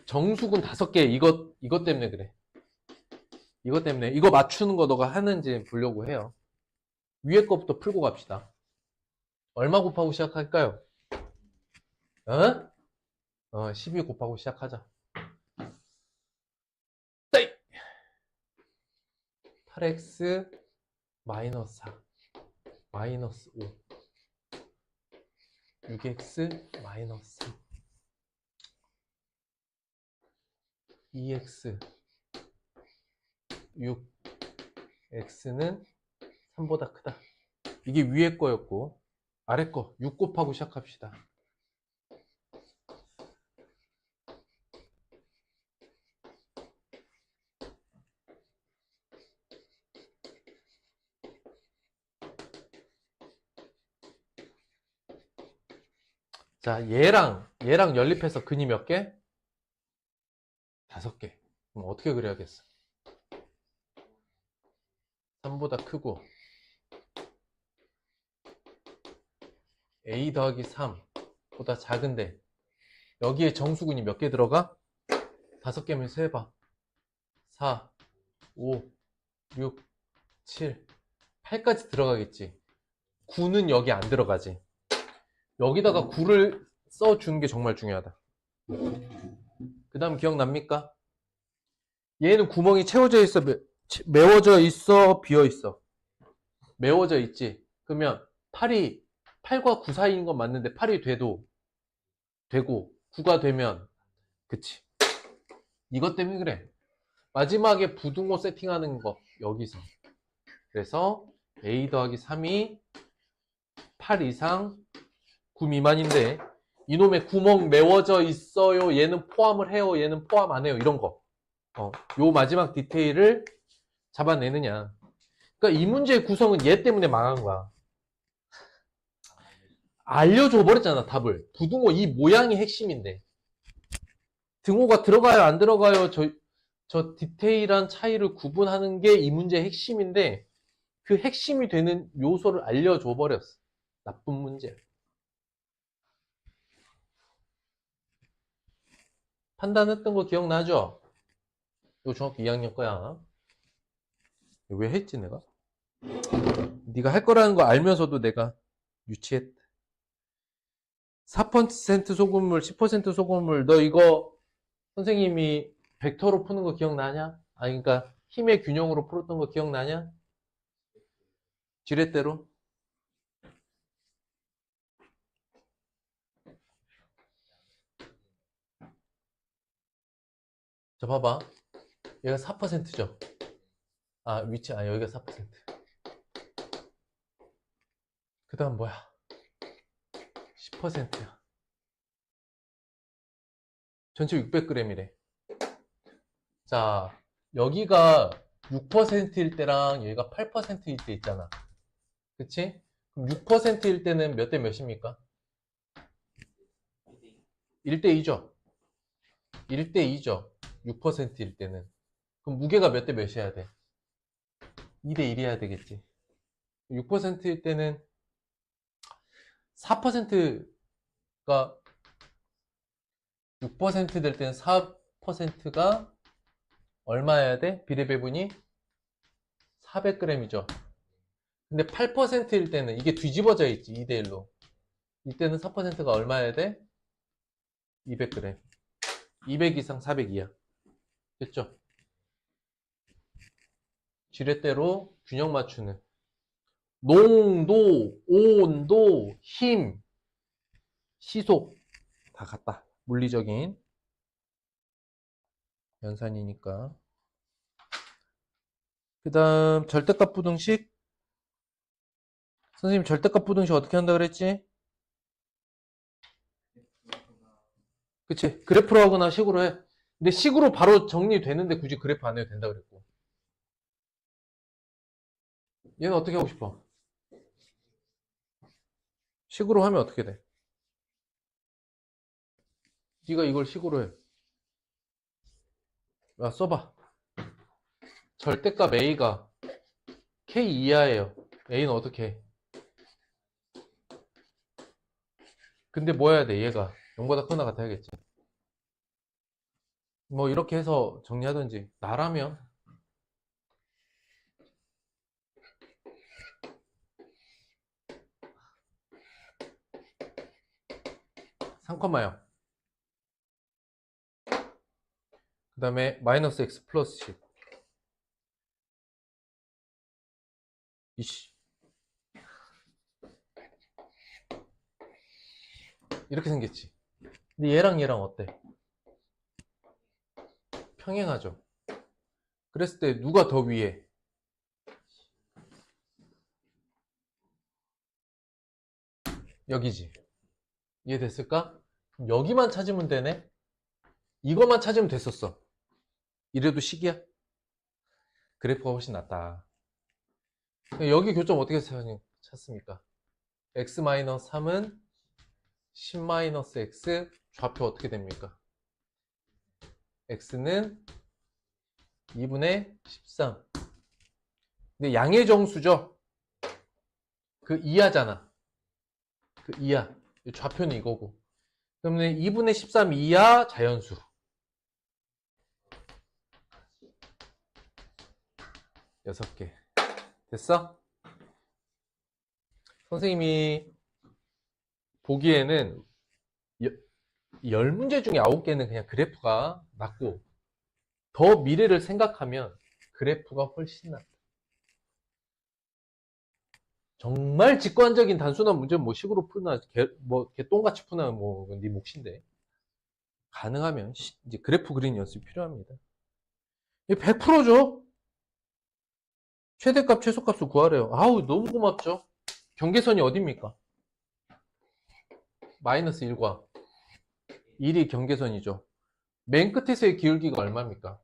정수근 5개, 이것 때문에 그래. 이것 때문에. 이거 맞추는 거 너가 하는지 보려고 해요. 위에 거부터 풀고 갑시다. 얼마 곱하고 시작할까요? 12 곱하고 시작하자. 8x 마이너스 4 마이너스 5 6x 마이너스 3 2x 6 x는 3보다 크다. 이게 위에 거였고 아래 거 6 곱하고 시작합시다. 자, 얘랑 연립해서 근이 몇 개? 5개. 그럼 어떻게 그려야겠어? 3보다 크고 a 더하기 3보다 작은데 여기에 정수군이 몇 개 들어가? 5개면 세봐. 4, 5, 6, 7, 8까지 들어가겠지. 9는 여기 안 들어가지. 여기다가 9를 써주는 게 정말 중요하다. 그 다음 기억납니까? 얘는 구멍이 채워져 있어, 메워져 있어, 비어 있어? 메워져 있지. 그러면 8과 9 사이인 건 맞는데 8이 되고 9가 되면 그치. 이것 때문에 그래. 마지막에 부등호 세팅하는 거 여기서. 그래서 a 더하기 3이 8 이상 9 미만인데 이놈의 구멍 메워져 있어요. 얘는 포함을 해요. 얘는 포함 안 해요. 이런 거. 요 마지막 디테일을 잡아내느냐. 그러니까 이 문제의 구성은 얘 때문에 망한 거야. 알려줘 버렸잖아, 답을. 부등호 이 모양이 핵심인데. 등호가 들어가요, 안 들어가요? 저 디테일한 차이를 구분하는 게 이 문제의 핵심인데 그 핵심이 되는 요소를 알려줘 버렸어. 나쁜 문제야. 판단했던 거 기억나죠? 이거 중학교 2학년 거야. 왜 했지 내가? 네가 할 거라는 거 알면서도 내가 유치했다. 4% 소금물, 10% 소금물. 너 이거 선생님이 벡터로 푸는 거 기억나냐? 그러니까 힘의 균형으로 풀었던 거 기억나냐? 지렛대로? 자, 봐봐. 얘가 4%죠? 여기가 4%. 그 다음 뭐야? 10%야. 전체 600g이래. 자, 여기가 6%일 때랑 여기가 8%일 때 있잖아. 그치? 그럼 6%일 때는 몇 대 몇입니까? 1대 2죠? 1대 2죠? 6%일 때는. 그럼 무게가 몇 대 몇이어야 돼? 2대 1이어야 되겠지. 6%일 때는 4%가 6% 될 때는 4%가 얼마여야 돼? 비례배분이 400g이죠. 근데 8%일 때는 이게 뒤집어져 있지. 2대 1로. 이때는 4%가 얼마여야 돼? 200g. 200 이상 400이야. 됐죠? 지렛대로 균형 맞추는 농도, 온도, 힘, 시속 다 같다. 물리적인 연산이니까. 그 다음 절대값 부등식. 선생님 절대값 부등식 어떻게 한다 그랬지? 그치? 그래프로 하거나 식으로 해. 근데 식으로 바로 정리되는데 굳이 그래프 안 해도 된다 그랬고. 얘는 어떻게 하고 싶어? 식으로 하면 어떻게 돼? 네가 이걸 식으로 해. 야, 써봐. 절대값 A가 K 이하예요. A는 어떻게 해? 근데 뭐 해야 돼? 얘가 0보다 크거나 같아야겠지. 뭐 이렇게 해서 정리하든지. 나라면 3,0. 그 다음에 마이너스 x 플러스 10. 이씨. 이렇게 생겼지. 근데 얘랑 얘랑 어때? 평행하죠. 그랬을 때 누가 더 위에? 여기지. 이해됐을까? 그럼 여기만 찾으면 되네? 이것만 찾으면 됐었어. 이래도 식이야? 그래프가 훨씬 낫다. 여기 교점 어떻게 찾습니까? x-3은 10-x, 좌표 어떻게 됩니까? x는 2분의 13. 근데 양의 정수죠? 그 이하잖아. 그 이하. 좌표는 이거고. 그러면 2분의 13 이하 자연수. 여섯 개. 됐어? 선생님이 보기에는 10문제 중에 9개는 그냥 그래프가 낮고, 더 미래를 생각하면 그래프가 훨씬 낫다. 정말 직관적인 단순한 문제는 뭐 식으로 푸나, 개똥같이 푸나, 네 몫인데. 가능하면 이제 그래프 그리는 연습이 필요합니다. 100%죠? 최대값, 최소값을 구하래요. 아우, 너무 고맙죠? 경계선이 어딥니까? 마이너스 1과 1이 경계선이죠. 맨 끝에서의 기울기가 얼마입니까?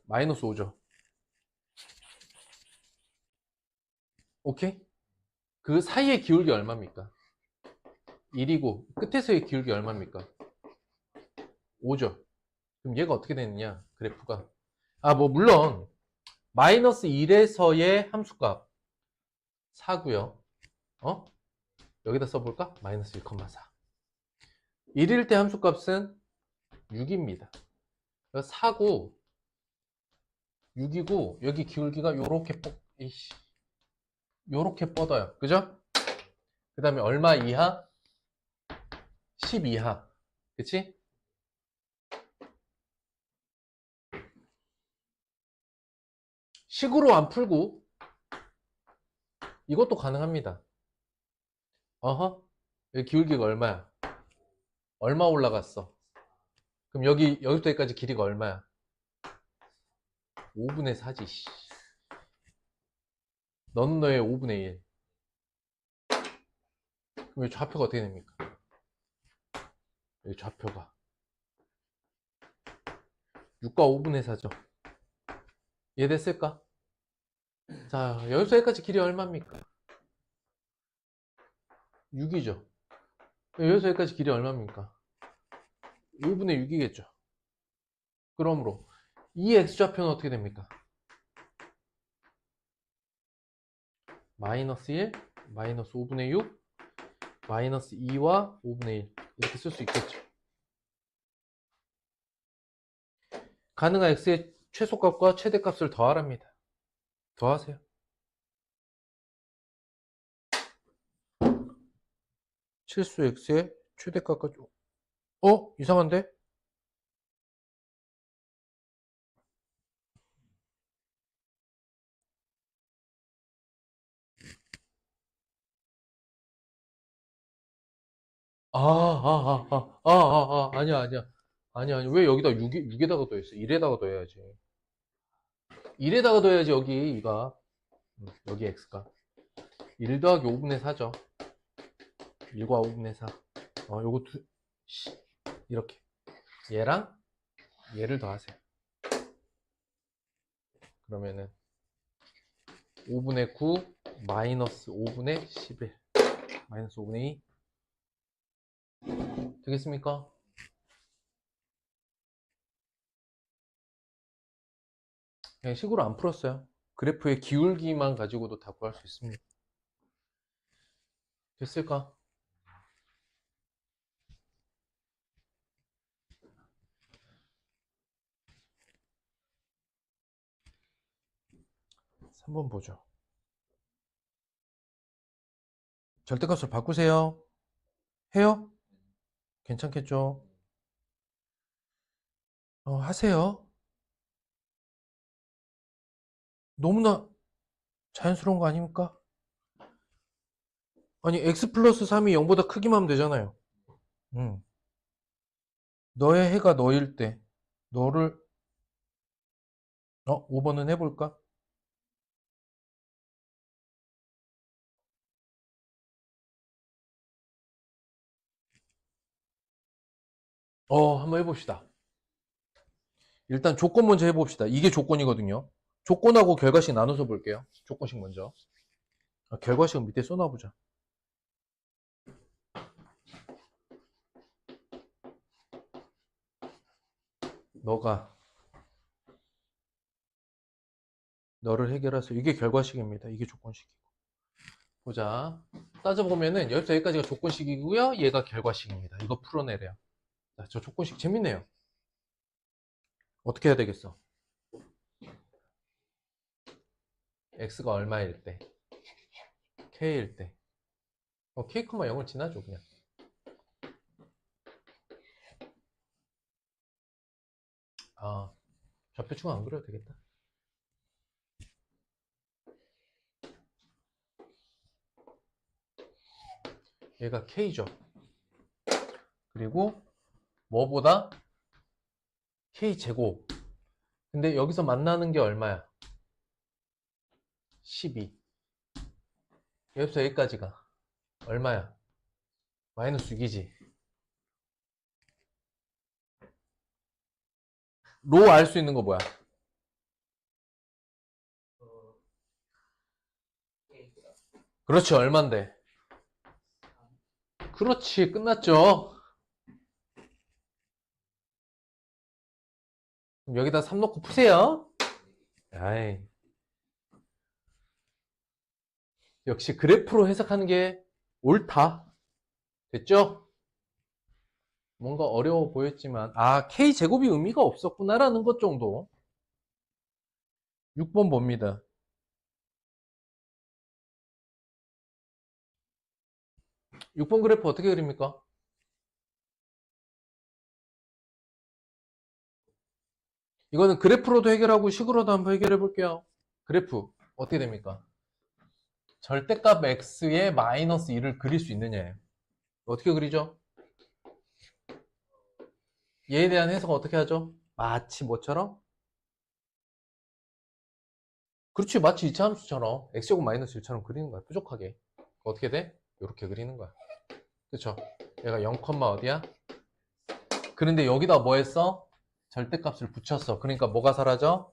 마이너스 5죠. 오케이? 그 사이의 기울기 얼마입니까? 1이고 끝에서의 기울기 얼마입니까? 5죠. 그럼 얘가 어떻게 되느냐? 그래프가. 물론 마이너스 1에서의 함수값 4고요. 여기다 써볼까? 마이너스 1,4. 1일 때 함수값은 6입니다. 4고 6이고 여기 기울기가 요렇게 뻗어요. 그죠? 그 다음에 얼마 이하? 10 이하. 그치? 식으로 안 풀고 이것도 가능합니다. 여기 기울기가 얼마야? 얼마 올라갔어? 그럼 여기부터 여기까지 길이가 얼마야? 5분의 4지. 너는 너의 5분의 1. 그럼 좌표가 어떻게 됩니까? 여기 좌표가 6과 5분의 4죠. 이해됐을까? 자, 여기서 여기까지 길이 얼마입니까? 6이죠. 여기서 여기까지 길이 얼마입니까? 5분의 6이겠죠. 그러므로 이 x좌표는 어떻게 됩니까? 마이너스 1, 마이너스 5분의 6, 마이너스 2와 5분의 1 이렇게 쓸 수 있겠죠. 가능한 x의 최소값과 최대값을 더하랍니다. 더하세요. 실수 x의 최대값과 이상한데? 아니야. 아니야. 왜 여기다 6에다가 더했어? 1에다가 더해야지. 1에다가 더해야지, 여기 x가. 1 더하기 5분의 4죠. 1과 5분의 4. 요거 이렇게. 얘랑 얘를 더하세요. 그러면은 5분의 9 마이너스 5분의 11 마이너스 5분의 2 되겠습니까? 그냥 식으로 안 풀었어요. 그래프의 기울기만 가지고도 다 구할 수 있습니다. 됐을까? 한번 보죠. 절대값을 바꾸세요. 해요? 괜찮겠죠? 하세요. 너무나 자연스러운 거 아닙니까? 아니, x 플러스 3이 0보다 크기만 하면 되잖아요. 너의 해가 너일 때, 너를, 5번은 해볼까? 한번 해봅시다. 일단 조건 먼저 해봅시다. 이게 조건이거든요. 조건하고 결과식 나눠서 볼게요. 조건식 먼저. 결과식은 밑에 써놔보자. 너를 해결해서 이게 결과식입니다. 이게 조건식이고. 보자. 따져보면은 여기서 여기까지가 조건식이고요. 얘가 결과식입니다. 이거 풀어내래요. 자, 저 조건식 재밌네요. 어떻게 해야 되겠어? x가 얼마일 때? k일 때. k, 0을 지나죠, 그냥. 아, 좌표축은 안 그려도 되겠다. 얘가 k죠. 그리고 뭐보다 k제곱. 근데 여기서 만나는 게 얼마야? 12. 여기서 여기까지가 얼마야? 마이너스 6이지. 로 알 수 있는 거 뭐야? 그렇지, 얼만데? 그렇지, 끝났죠. 그럼 여기다 3 넣고 푸세요. 아이, 역시 그래프로 해석하는 게 옳다. 됐죠? 뭔가 어려워 보였지만, 아, K제곱이 의미가 없었구나라는 것 정도. 6번 봅니다. 육 번 그래프 어떻게 그립니까? 이거는 그래프로도 해결하고 식으로도 한번 해결해 볼게요. 그래프 어떻게 됩니까? 절대값 x에 마이너스 1을 그릴 수 있느냐예요. 어떻게 그리죠? 얘에 대한 해석은 어떻게 하죠? 마치 뭐처럼? 그렇지, 마치 이차함수처럼 x제곱 마이너스 1처럼 그리는 거야. 뾰족하게. 어떻게 돼? 이렇게 그리는 거야. 그쵸? 얘가 0, 어디야? 그런데 여기다 뭐 했어? 절대값을 붙였어. 그러니까 뭐가 사라져?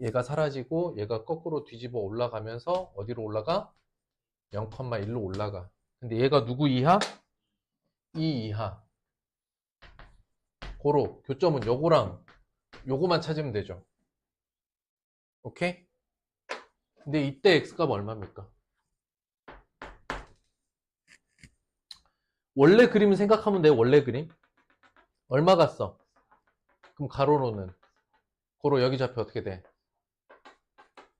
얘가 사라지고 얘가 거꾸로 뒤집어 올라가면서 어디로 올라가? 0,1로 올라가. 근데 얘가 누구 이하? 2 이하. 고로 교점은 요거랑 요거만 찾으면 되죠. 오케이? 근데 이때 x값 얼마입니까? 원래 그림을 생각하면 돼. 원래 그림. 얼마 갔어? 그럼 가로로는 고로 여기 좌표 어떻게 돼?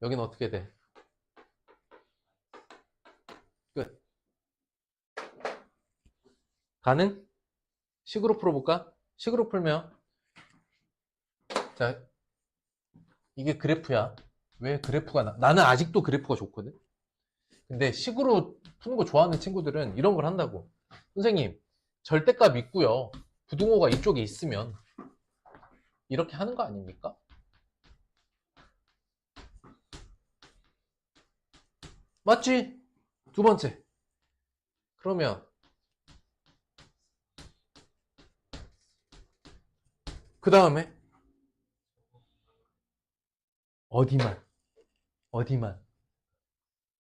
여기는 어떻게 돼? 끝. 가능? 식으로 풀어볼까? 식으로 풀면 자, 이게 그래프야. 왜 그래프가 나는 아직도 그래프가 좋거든. 근데 식으로 푸는 거 좋아하는 친구들은 이런 걸 한다고. 선생님, 절대값 있고요. 부등호가 이쪽에 있으면 이렇게 하는 거 아닙니까? 맞지? 두 번째. 그러면 그 다음에 어디만? 어디만?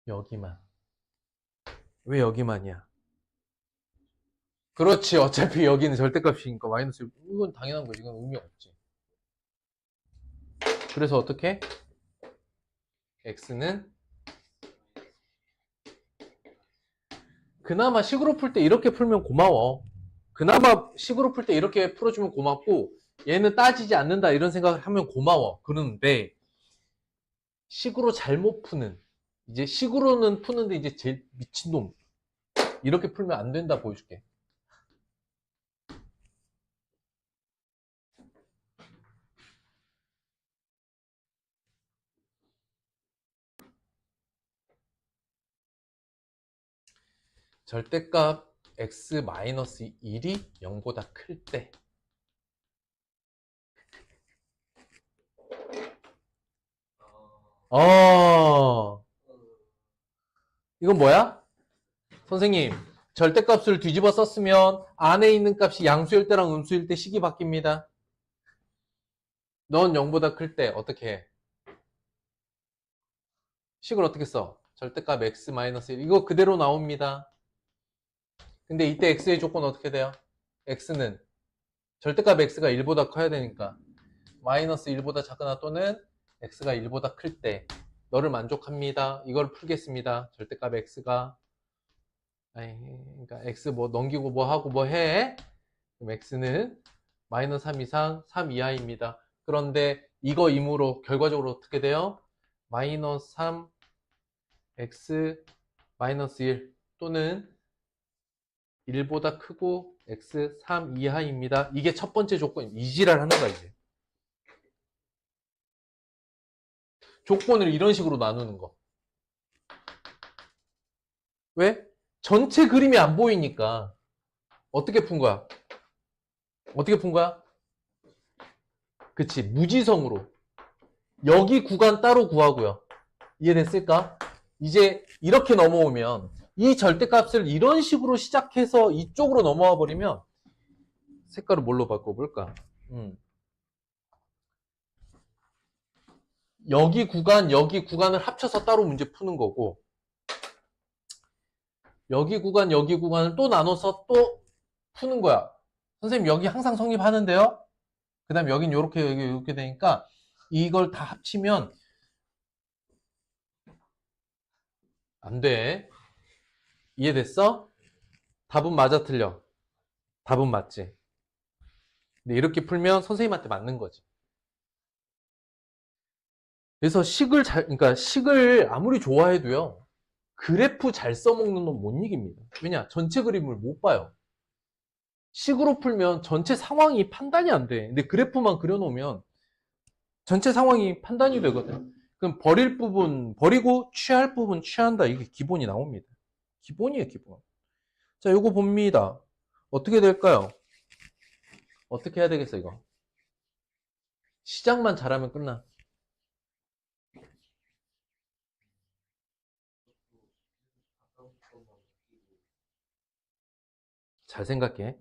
여기만. 왜 여기만이야? 그렇지. 어차피 여기는 절대값이니까 마이너스 6. 이건 당연한 거지. 이건 의미 없지. 그래서 어떻게? x는 그나마 식으로 풀 때 이렇게 풀면 고마워. 그나마 식으로 풀 때 이렇게 풀어주면 고맙고 얘는 따지지 않는다 이런 생각을 하면 고마워. 그런데 식으로 잘못 푸는 이제 식으로는 푸는데 이제 제일 미친놈 이렇게 풀면 안 된다 보여줄게. 절대값 x-1이 0보다 클 때 이건 뭐야? 선생님, 절대값을 뒤집어 썼으면 안에 있는 값이 양수일 때랑 음수일 때 식이 바뀝니다. 넌 0보다 클 때 어떻게 해? 식을 어떻게 써? 절대값 x-1 이거 그대로 나옵니다. 근데 이때 x의 조건 어떻게 돼요? x는 절대값 x가 1보다 커야 되니까 마이너스 1보다 작거나 또는 x가 1보다 클 때 너를 만족합니다. 이걸 풀겠습니다. 절대값 x가 그러니까 x 뭐 넘기고 뭐 하고 뭐 해? 그럼 x는 마이너스 3 이상 3 이하입니다. 그런데 이거 임으로 결과적으로 어떻게 돼요? 마이너스 3 x 마이너스 1 또는 1보다 크고 x 3 이하입니다. 이게 첫 번째 조건. 이지랄 하는 거야 이제. 조건을 이런 식으로 나누는 거. 왜? 전체 그림이 안 보이니까. 어떻게 푼 거야? 어떻게 푼 거야? 그치, 무지성으로. 여기 구간 따로 구하고요. 이해됐을까? 이제 이렇게 넘어오면 이 절대값을 이런 식으로 시작해서 이쪽으로 넘어와 버리면 색깔을 뭘로 바꿔볼까? 여기 구간을 합쳐서 따로 문제 푸는 거고, 여기 구간을 또 나눠서 또 푸는 거야. 선생님 여기 항상 성립하는데요? 그 다음 여긴 요렇게 여기 이렇게 되니까 이걸 다 합치면 안 돼. 이해됐어? 답은 맞아 틀려? 답은 맞지. 근데 이렇게 풀면 선생님한테 맞는 거지. 그래서 그러니까 식을 아무리 좋아해도요, 그래프 잘 써먹는 놈 못 이깁니다. 왜냐? 전체 그림을 못 봐요. 식으로 풀면 전체 상황이 판단이 안 돼. 근데 그래프만 그려놓으면 전체 상황이 판단이 되거든. 그럼 버릴 부분 버리고 취할 부분 취한다. 이게 기본이 나옵니다. 기본이에요, 기본. 자, 요거 봅니다. 어떻게 될까요? 어떻게 해야 되겠어, 이거? 시작만 잘하면 끝나. 잘 생각해.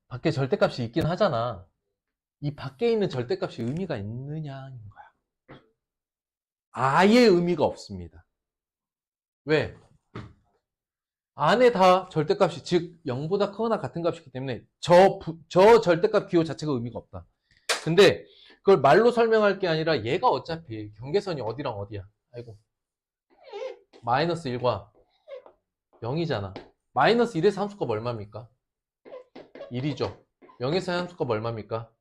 밖에 절대값이 있긴 하잖아. 이 밖에 있는 절대값이 의미가 있느냐인 거야. 아예 의미가 없습니다. 왜? 안에 다 절대값이, 즉 0보다 크거나 같은 값이기 때문에 저 절대값 기호 자체가 의미가 없다. 근데 그걸 말로 설명할 게 아니라 얘가 어차피 경계선이 어디랑 어디야. 아이고. 마이너스 1과 0이잖아. 마이너스 1에서 함수값 얼마입니까? 1이죠. 0에서 함수값 얼마입니까?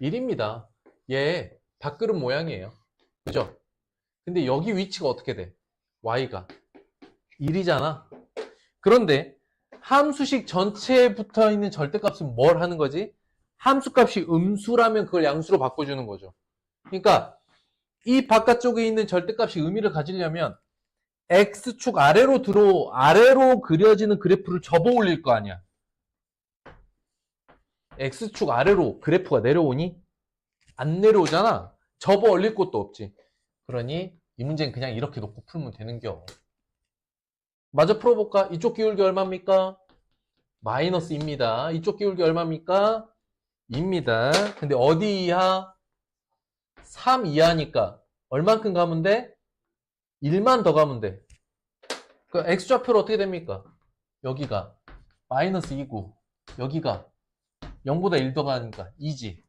1입니다. 얘 밥그릇 모양이에요. 그죠? 근데 여기 위치가 어떻게 돼? y가 1이잖아. 그런데 함수식 전체에 붙어 있는 절대값은 뭘 하는 거지? 함수값이 음수라면 그걸 양수로 바꿔주는 거죠. 그러니까 이 바깥쪽에 있는 절대값이 의미를 가지려면 x축 아래로 그려지는 그래프를 접어 올릴 거 아니야. x축 아래로 그래프가 내려오니? 안 내려오잖아. 접어 올릴 것도 없지. 그러니 이 문제는 그냥 이렇게 놓고 풀면 되는겨. 마저 풀어볼까? 이쪽 기울기 얼마입니까? 마이너스입니다. 이쪽 기울기 얼마입니까? 2입니다. 근데 어디 이하? 3 이하니까 얼만큼 가면 돼? 1만 더 가면 돼. 그 x좌표로 어떻게 됩니까? 여기가 마이너스 2고 여기가 0보다 1 더 가니까 2지.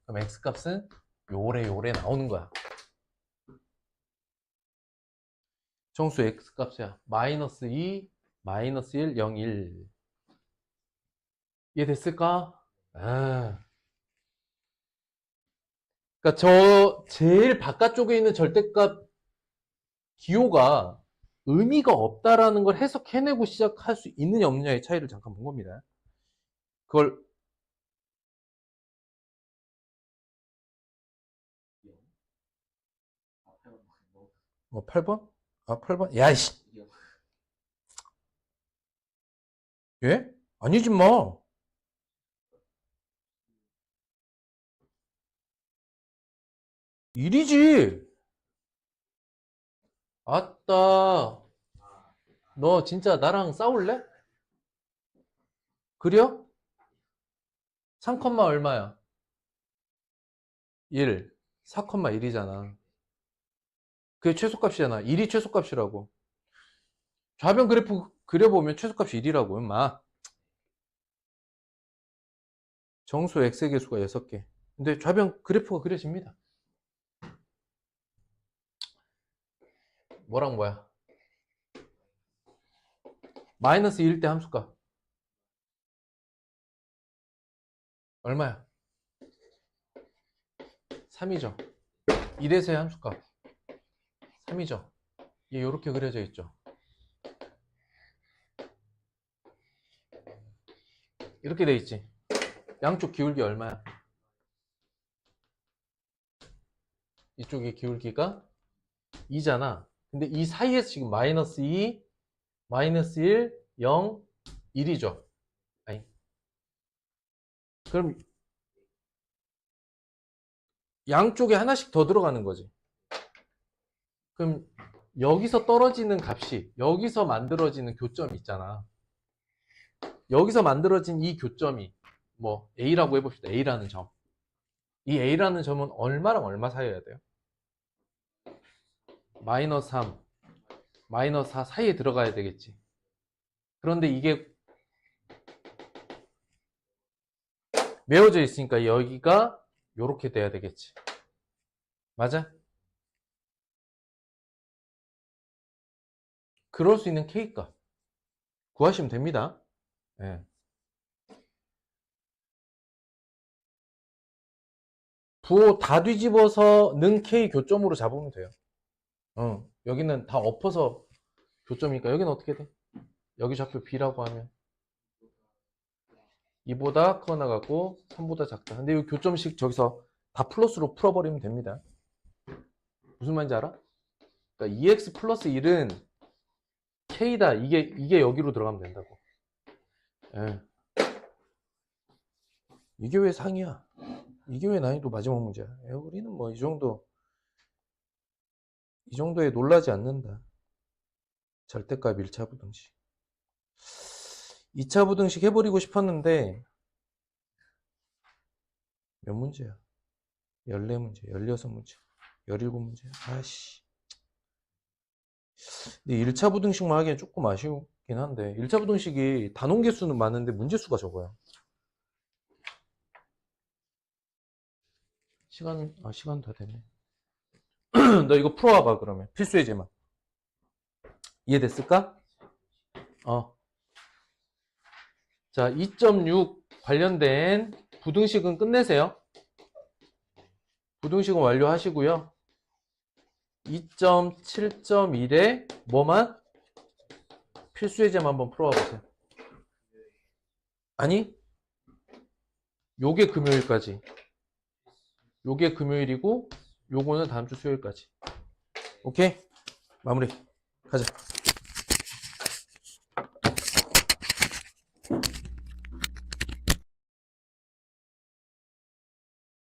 그럼 x값은 요래 나오는 거야. 정수 x값이야. 마이너스 2, 마이너스 1, 0, 1. 이해됐을까? 그러니까 저 제일 바깥쪽에 있는 절대값 기호가 의미가 없다라는 걸 해석해내고 시작할 수 있느냐 없느냐의 차이를 잠깐 본 겁니다. 그걸 8번? 8번? 야이씨. 예? 아니지 뭐. 일이지. 아따. 너 진짜 나랑 싸울래? 그려? 3, 얼마야? 1. 4,1이잖아. 그게 최소값이잖아. 1이 최소값이라고. 좌변 그래프 그려보면 최소값이 1이라고, 임마. 정수 x의 개수가 6개. 근데 좌변 그래프가 그려집니다. 뭐랑 뭐야? 마이너스 1일 때 함수값 얼마야? 3이죠. 1에서의 함수값 3이죠. 얘 이렇게 그려져 있죠. 이렇게 돼 있지. 양쪽 기울기 얼마야? 이쪽의 기울기가 2잖아. 근데 이 사이에서 지금 마이너스 2, 마이너스 1, 0, 1이죠. 아니. 그럼 양쪽에 하나씩 더 들어가는 거지. 그럼 여기서 떨어지는 값이 여기서 만들어지는 교점이 있잖아. 여기서 만들어진 이 교점이 뭐 A라고 해봅시다. A라는 점. 이 A라는 점은 얼마랑 얼마 사이여야 돼요? 마이너스 3, 마이너스 4 사이에 들어가야 되겠지. 그런데 이게 메워져 있으니까 여기가 요렇게 돼야 되겠지. 맞아? 그럴 수 있는 K값 구하시면 됩니다. 네. 부호 다 뒤집어서 는 K 교점으로 잡으면 돼요. 여기는 다 엎어서 교점이니까 여기는 어떻게 돼? 여기 좌표 B라고 하면 2보다 커 나가고 3보다 작다. 근데 이 교점식 저기서 다 플러스로 풀어버리면 됩니다. 무슨 말인지 알아? 그러니까 2x 플러스 1은 K다. 이게 여기로 들어가면 된다고. 예. 이게 왜 상이야? 이게 왜 난이도 마지막 문제야? 우리는 뭐 이 정도에 놀라지 않는다. 절대값 1차 부등식. 2차 부등식 해버리고 싶었는데 몇 문제야? 14문제, 16문제, 17문제. 아씨. 근데 1차 부등식만 하기엔 조금 아쉬우긴 한데 1차 부등식이 단원 개수는 많은데 문제 수가 적어요. 시간 다 됐네. 너 이거 풀어와봐 그러면 필수 예제만. 이해됐을까? 자, 2.6 관련된 부등식은 끝내세요. 부등식은 완료하시고요. 2.7.1에 뭐만? 필수 예제만 한번 풀어와 보세요. 아니, 요게 금요일까지. 요게 금요일이고 요거는 다음 주 수요일까지. 오케이? 마무리. 가자.